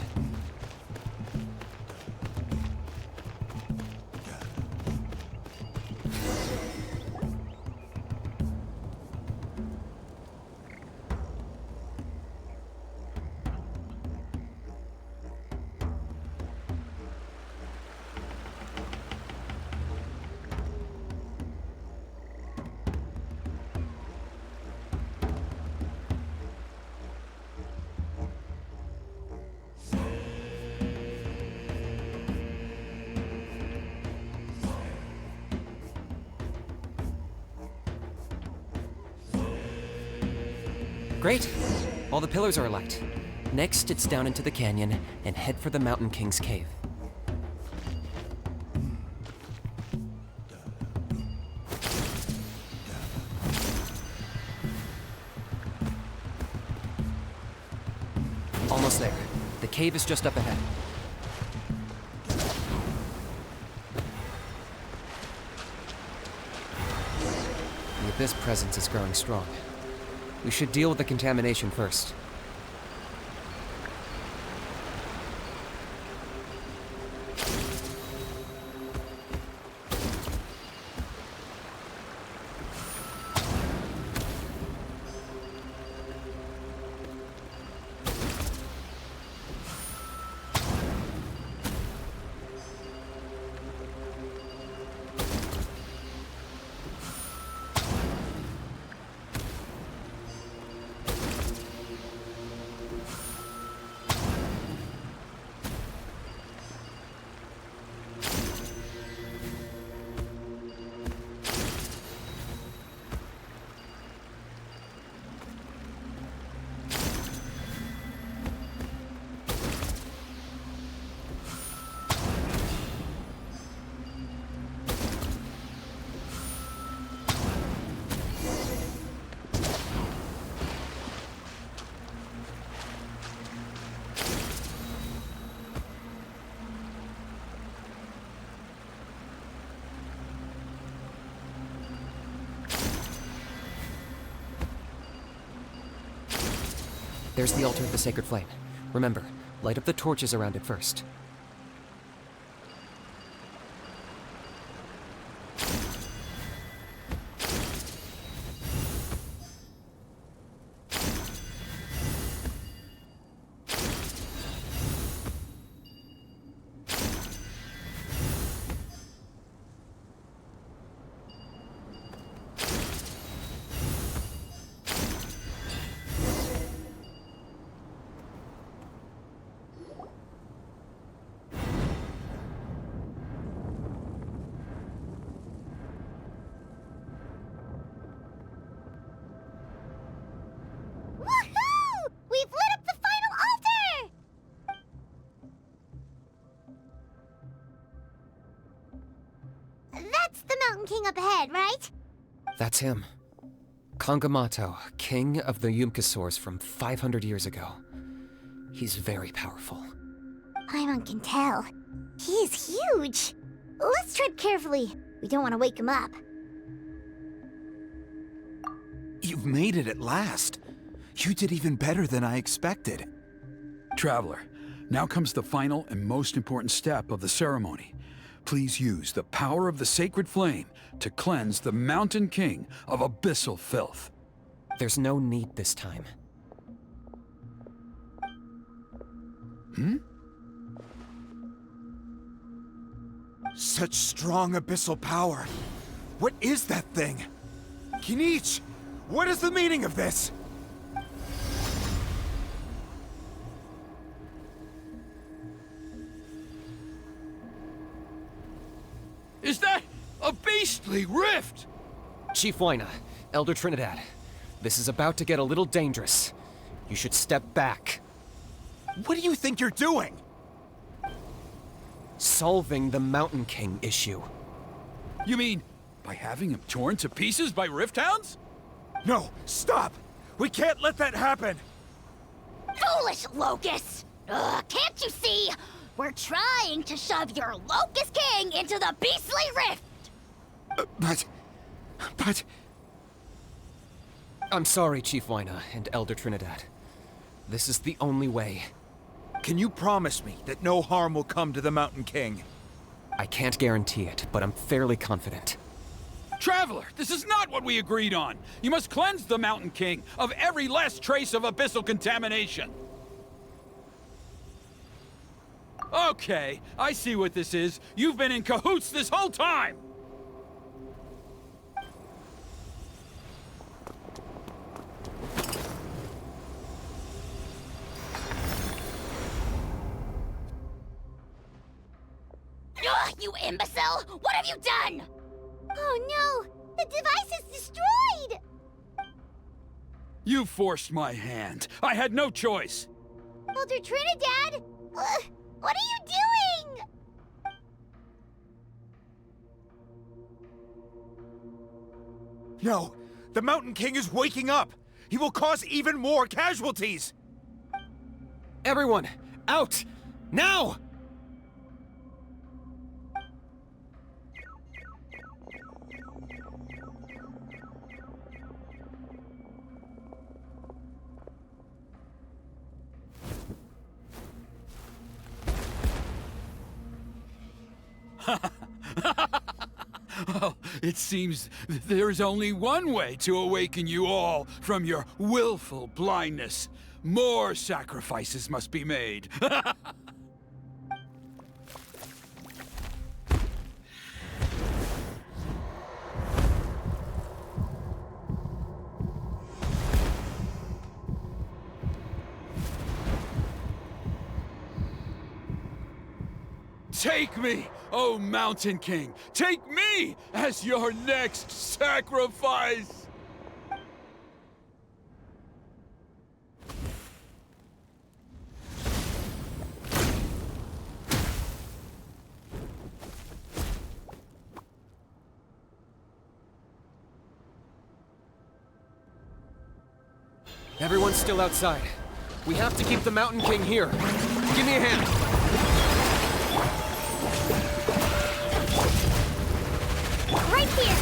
Great. All the pillars are alight. Next, it's down into the canyon and head for the Mountain King's cave. Almost there. The cave is just up ahead. The Abyss presence is growing strong. We should deal with the contamination first. There's the altar of the sacred flame. Remember, light up the torches around it first. Woohoo! We've lit up the final altar! That's the Mountain King up ahead, right? That's him. Kangamato, king of the Yumkasaurs from 500 years ago. He's very powerful. Paimon can tell. He is huge. Let's tread carefully. We don't want to wake him up. You've made it at last. You did even better than I expected. Traveler, now comes the final and most important step of the ceremony. Please use the power of the sacred flame to cleanse the Mountain King of abyssal filth. There's no need this time. Such strong abyssal power. What is that thing? Kinich, what is the meaning of this? Is that a beastly rift? Chief Wyna, Elder Trinidad, this is about to get a little dangerous. You should step back. What do you think you're doing? Solving the Mountain King issue. You mean by having him torn to pieces by rift hounds? No, stop! We can't let that happen! Foolish Locust! Ugh, can't you see? We're trying to shove your Locust King into the beastly rift! But... I'm sorry, Chief Wyna and Elder Trinidad. This is the only way. Can you promise me that no harm will come to the Mountain King? I can't guarantee it, but I'm fairly confident. Traveler, this is not what we agreed on. You must cleanse the Mountain King of every last trace of abyssal contamination. Okay, I see what this is. You've been in cahoots this whole time! Ugh, you imbecile! What have you done? Oh no! The device is destroyed! You forced my hand. I had no choice. Elder Trinidad! What are you doing? No, the Mountain King is waking up! He will cause even more casualties! Everyone, out! Now! Well, it seems there's only one way to awaken you all from your willful blindness. More sacrifices must be made. Take me, O Mountain King! Take me as your next sacrifice! Everyone's still outside. We have to keep the Mountain King here. Give me a hand. Right here!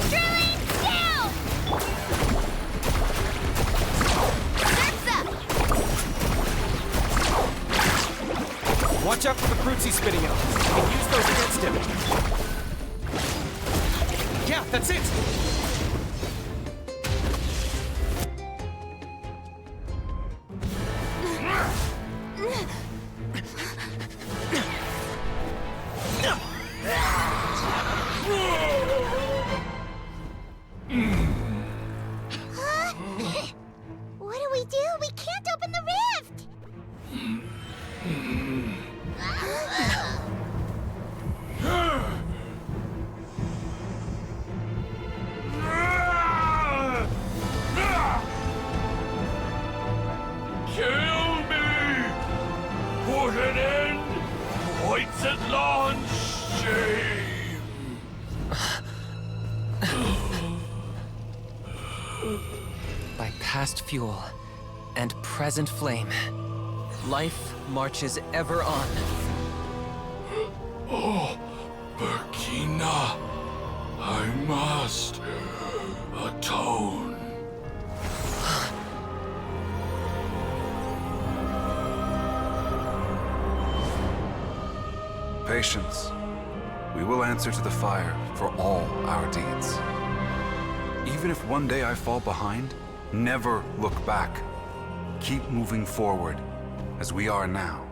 Drilling down! Surf's up! Watch out for the fruits he's spitting out. You can use those against him. Yeah, that's it! What do we do? We can't open the rift! Kill me! Put an end to Huitztlan's shame! By past fuel and present flame, life marches ever on. Oh, Burkina, I must atone. patience. We will answer to the fire for all our deeds. Even if one day I fall behind, never look back. Keep moving forward, as we are now.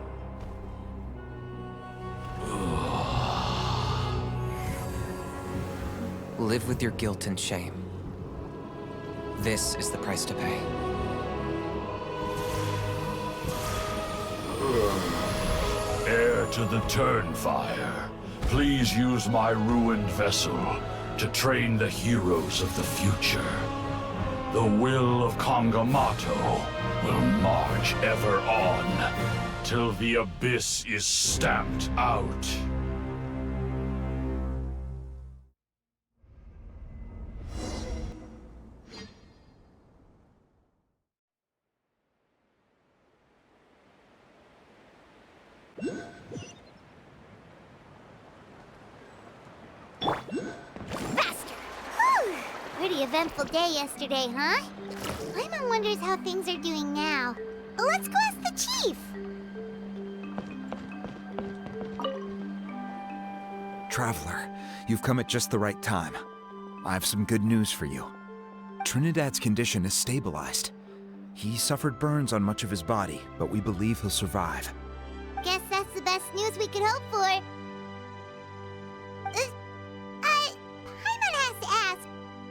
Live with your guilt and shame. This is the price to pay. Heir to the Turnfire, please use my ruined vessel to train the heroes of the future. The will of Kangamato will march ever on, till the abyss is stamped out. Faster! Whew! Pretty eventful day yesterday, huh? Paimon wonders how things are doing now. Let's go ask the chief! Traveler, you've come at just the right time. I have some good news for you. Trinidad's condition is stabilized. He suffered burns on much of his body, but we believe he'll survive. Guess that's the best news we could hope for. Paimon has to ask,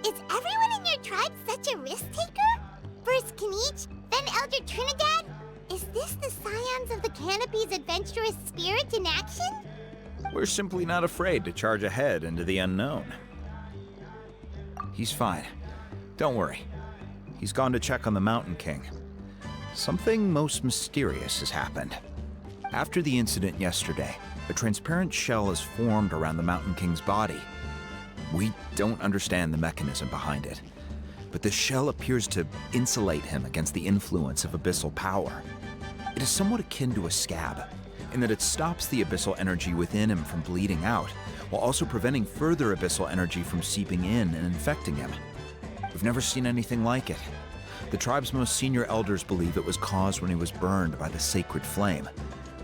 is everyone in your tribe such a risk-taker? First Kinich, then Elder Trinidad? Is this the Scions of the Canopy's adventurous spirit in action? We're simply not afraid to charge ahead into the unknown. He's fine. Don't worry. He's gone to check on the Mountain King. Something most mysterious has happened. After the incident yesterday, a transparent shell has formed around the Mountain King's body. We don't understand the mechanism behind it, but the shell appears to insulate him against the influence of abyssal power. It is somewhat akin to a scab, in that it stops the abyssal energy within him from bleeding out, while also preventing further abyssal energy from seeping in and infecting him. We've never seen anything like it. The tribe's most senior elders believe it was caused when he was burned by the sacred flame,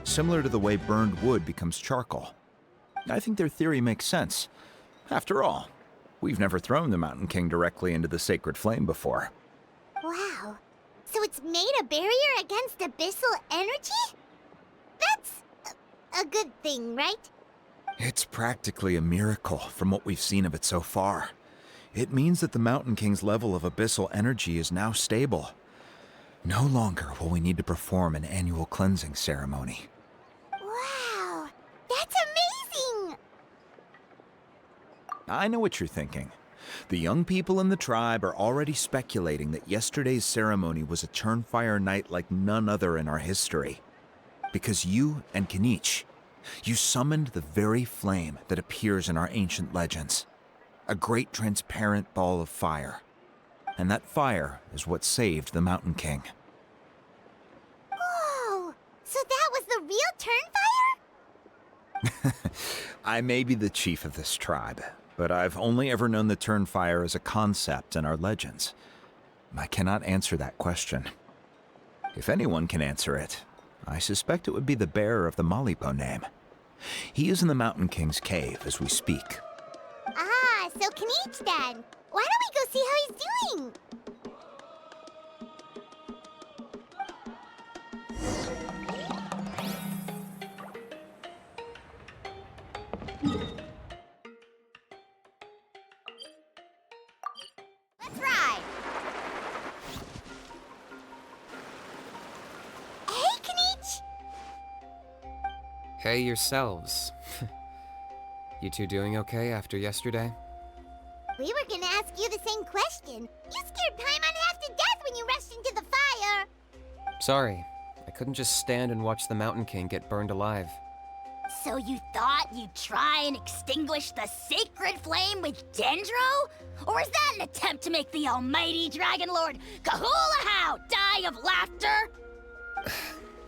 similar to the way burned wood becomes charcoal. I think their theory makes sense. After all, we've never thrown the Mountain King directly into the sacred flame before. Wow. So it's made a barrier against abyssal energy? That's a good thing, right? It's practically a miracle from what we've seen of it so far. It means that the Mountain King's level of abyssal energy is now stable. No longer will we need to perform an annual cleansing ceremony. Wow, that's amazing! I know what you're thinking. The young people in the tribe are already speculating that yesterday's ceremony was a Turnfire night like none other in our history. Because you and Kinich, you summoned the very flame that appears in our ancient legends. A great transparent ball of fire. And that fire is what saved the Mountain King. Whoa! So that was the real Turnfire? I may be the chief of this tribe, but I've only ever known the Turnfire as a concept in our legends. I cannot answer that question. If anyone can answer it, I suspect it would be the bearer of the Malipo name. He is in the Mountain King's cave as we speak. Ah, so Kinich then. Why don't we go see how he's doing? Let's ride! Hey, Kinich! Hey yourselves. You two doing okay after yesterday? We were gonna ask you the same question. You scared Paimon half to death when you rushed into the fire. Sorry, I couldn't just stand and watch the Mountain King get burned alive. So you thought you'd try and extinguish the sacred flame with Dendro? Or is that an attempt to make the almighty Dragon Lord Kahulahau die of laughter?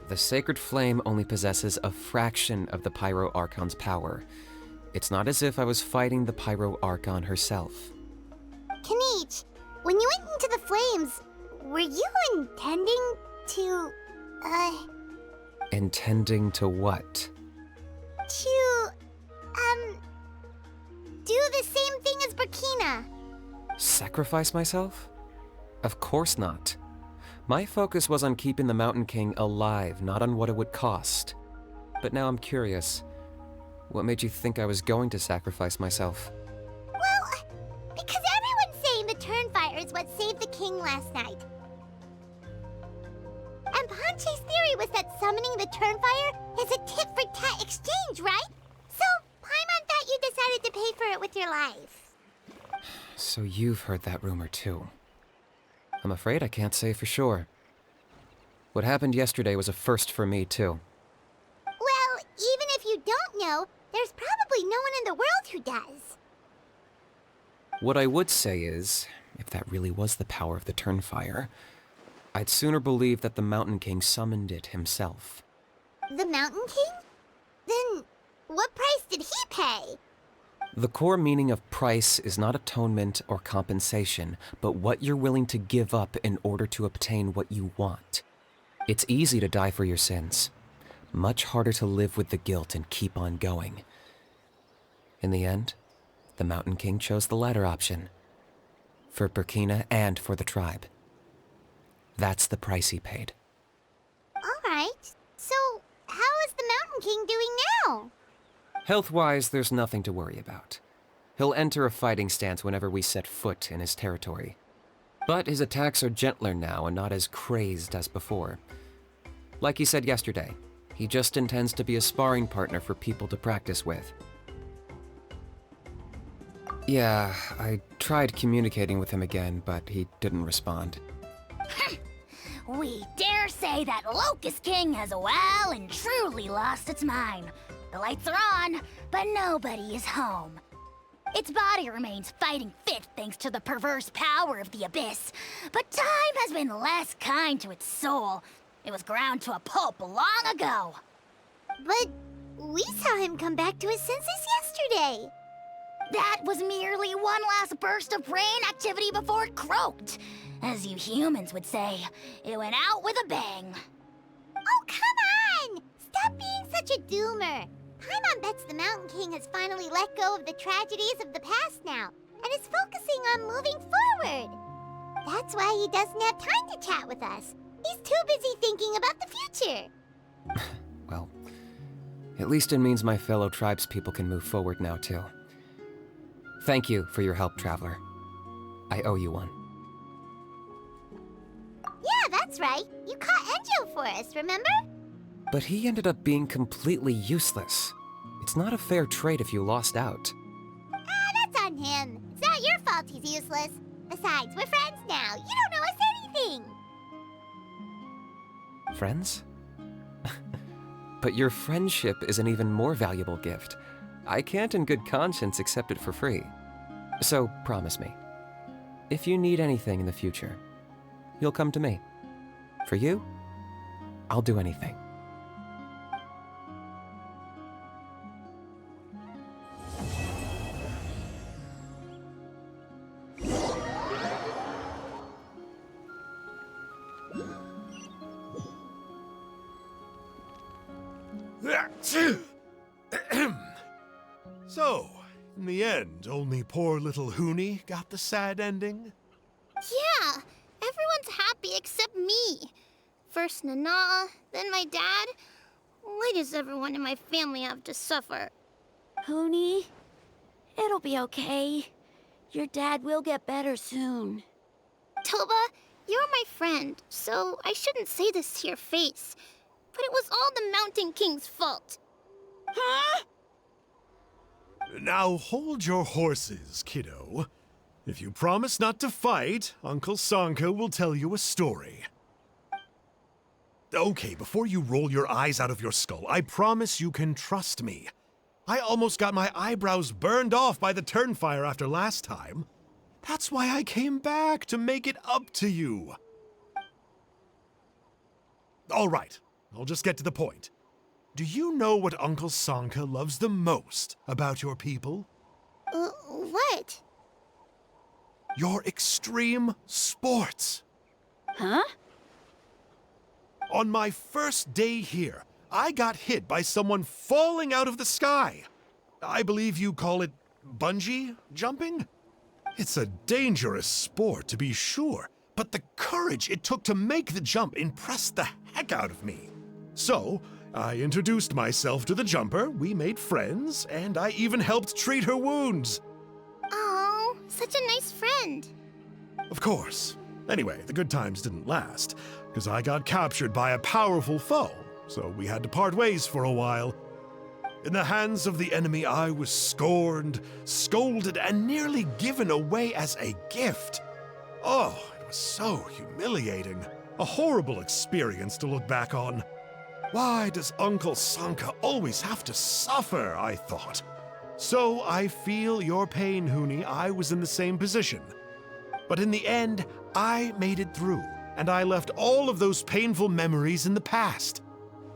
The sacred flame only possesses a fraction of the Pyro Archon's power. It's not as if I was fighting the Pyro Archon herself. Kinich, when you went into the flames, were you intending to, Intending to what? to do the same thing as Burkina. Sacrifice myself? Of course not. My focus was on keeping the Mountain King alive, not on what it would cost. But now I'm curious. What made you think I was going to sacrifice myself? Well, because everyone's saying the Turnfire is what saved the king last night. And Ponche's theory was that summoning the Turnfire is a tit-for-tat exchange, right? So, Paimon thought you decided to pay for it with your life. So you've heard that rumor too. I'm afraid I can't say for sure. What happened yesterday was a first for me too. Well, even if you don't know, there's probably no one in the world who does. What I would say is, if that really was the power of the Turnfire, I'd sooner believe that the Mountain King summoned it himself. The Mountain King? Then, what price did he pay? The core meaning of price is not atonement or compensation, but what you're willing to give up in order to obtain what you want. It's easy to die for your sins. Much harder to live with the guilt and keep on going. In the end, the Mountain King chose the latter option. For Burkina and for the tribe. That's the price he paid. Alright, so how is the Mountain King doing now? Health-wise, there's nothing to worry about. He'll enter a fighting stance whenever we set foot in his territory. But his attacks are gentler now and not as crazed as before. Like he said yesterday, he just intends to be a sparring partner for people to practice with. Yeah, I tried communicating with him again, but he didn't respond. We dare say that Locust King has well and truly lost its mind. The lights are on, but nobody is home. Its body remains fighting fit thanks to the perverse power of the Abyss, but time has been less kind to its soul. It was ground to a pulp long ago. But we saw him come back to his senses yesterday. That was merely one last burst of brain activity before it croaked. As you humans would say, it went out with a bang. Oh, come on! Stop being such a doomer. Paimon bets the Mountain King has finally let go of the tragedies of the past now, and is focusing on moving forward. That's why he doesn't have time to chat with us. He's too busy thinking about the future. Well, at least it means my fellow tribespeople can move forward now, too. Thank you for your help, Traveler. I owe you one. Yeah, that's right. You caught Enjo for us, remember? But he ended up being completely useless. It's not a fair trade if you lost out. That's on him. It's not your fault he's useless. Besides, we're friends now. You don't know us anything. Friends? But your friendship is an even more valuable gift. I can't in good conscience accept it for free. So promise me, if you need anything in the future, you'll come to me. For you, I'll do anything. So, in the end, only poor little Huni got the sad ending? Yeah, everyone's happy except me. First Nana, then my dad. Why does everyone in my family have to suffer? Huni, it'll be okay. Your dad will get better soon. Toba, you're my friend, so I shouldn't say this to your face. But it was all the Mountain King's fault. Huh? Now hold your horses, kiddo. If you promise not to fight, Uncle Sanka will tell you a story. Okay, before you roll your eyes out of your skull, I promise you can trust me. I almost got my eyebrows burned off by the Turnfire after last time. That's why I came back, to make it up to you. All right, I'll just get to the point. Do you know what Uncle Sanka loves the most about your people? What? Your extreme sports. Huh? On my first day here, I got hit by someone falling out of the sky. I believe you call it bungee jumping? It's a dangerous sport, to be sure, but the courage it took to make the jump impressed the heck out of me. So, I introduced myself to the jumper, we made friends, and I even helped treat her wounds. Oh, such a nice friend. Of course. Anyway, the good times didn't last, because I got captured by a powerful foe, so we had to part ways for a while. In the hands of the enemy, I was scorned, scolded, and nearly given away as a gift. Oh, it was so humiliating. A horrible experience to look back on. Why does Uncle Sanka always have to suffer, I thought. So I feel your pain, Huni. I was in the same position. But in the end, I made it through, and I left all of those painful memories in the past.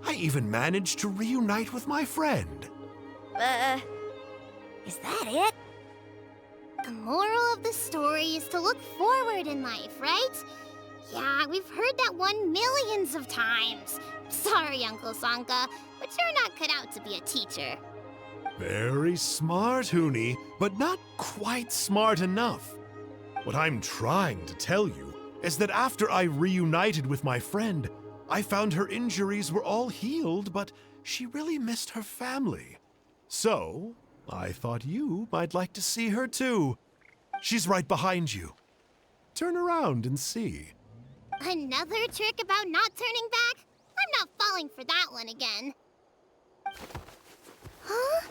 I even managed to reunite with my friend. Is that it? The moral of the story is to look forward in life, right? Yeah, we've heard that one millions of times. Sorry, Uncle Sanka, but you're not cut out to be a teacher. Very smart, Huni, but not quite smart enough. What I'm trying to tell you is that after I reunited with my friend, I found her injuries were all healed, but she really missed her family. So, I thought you might like to see her too. She's right behind you. Turn around and see. Another trick about not turning back? I'm not falling for that one again. Huh?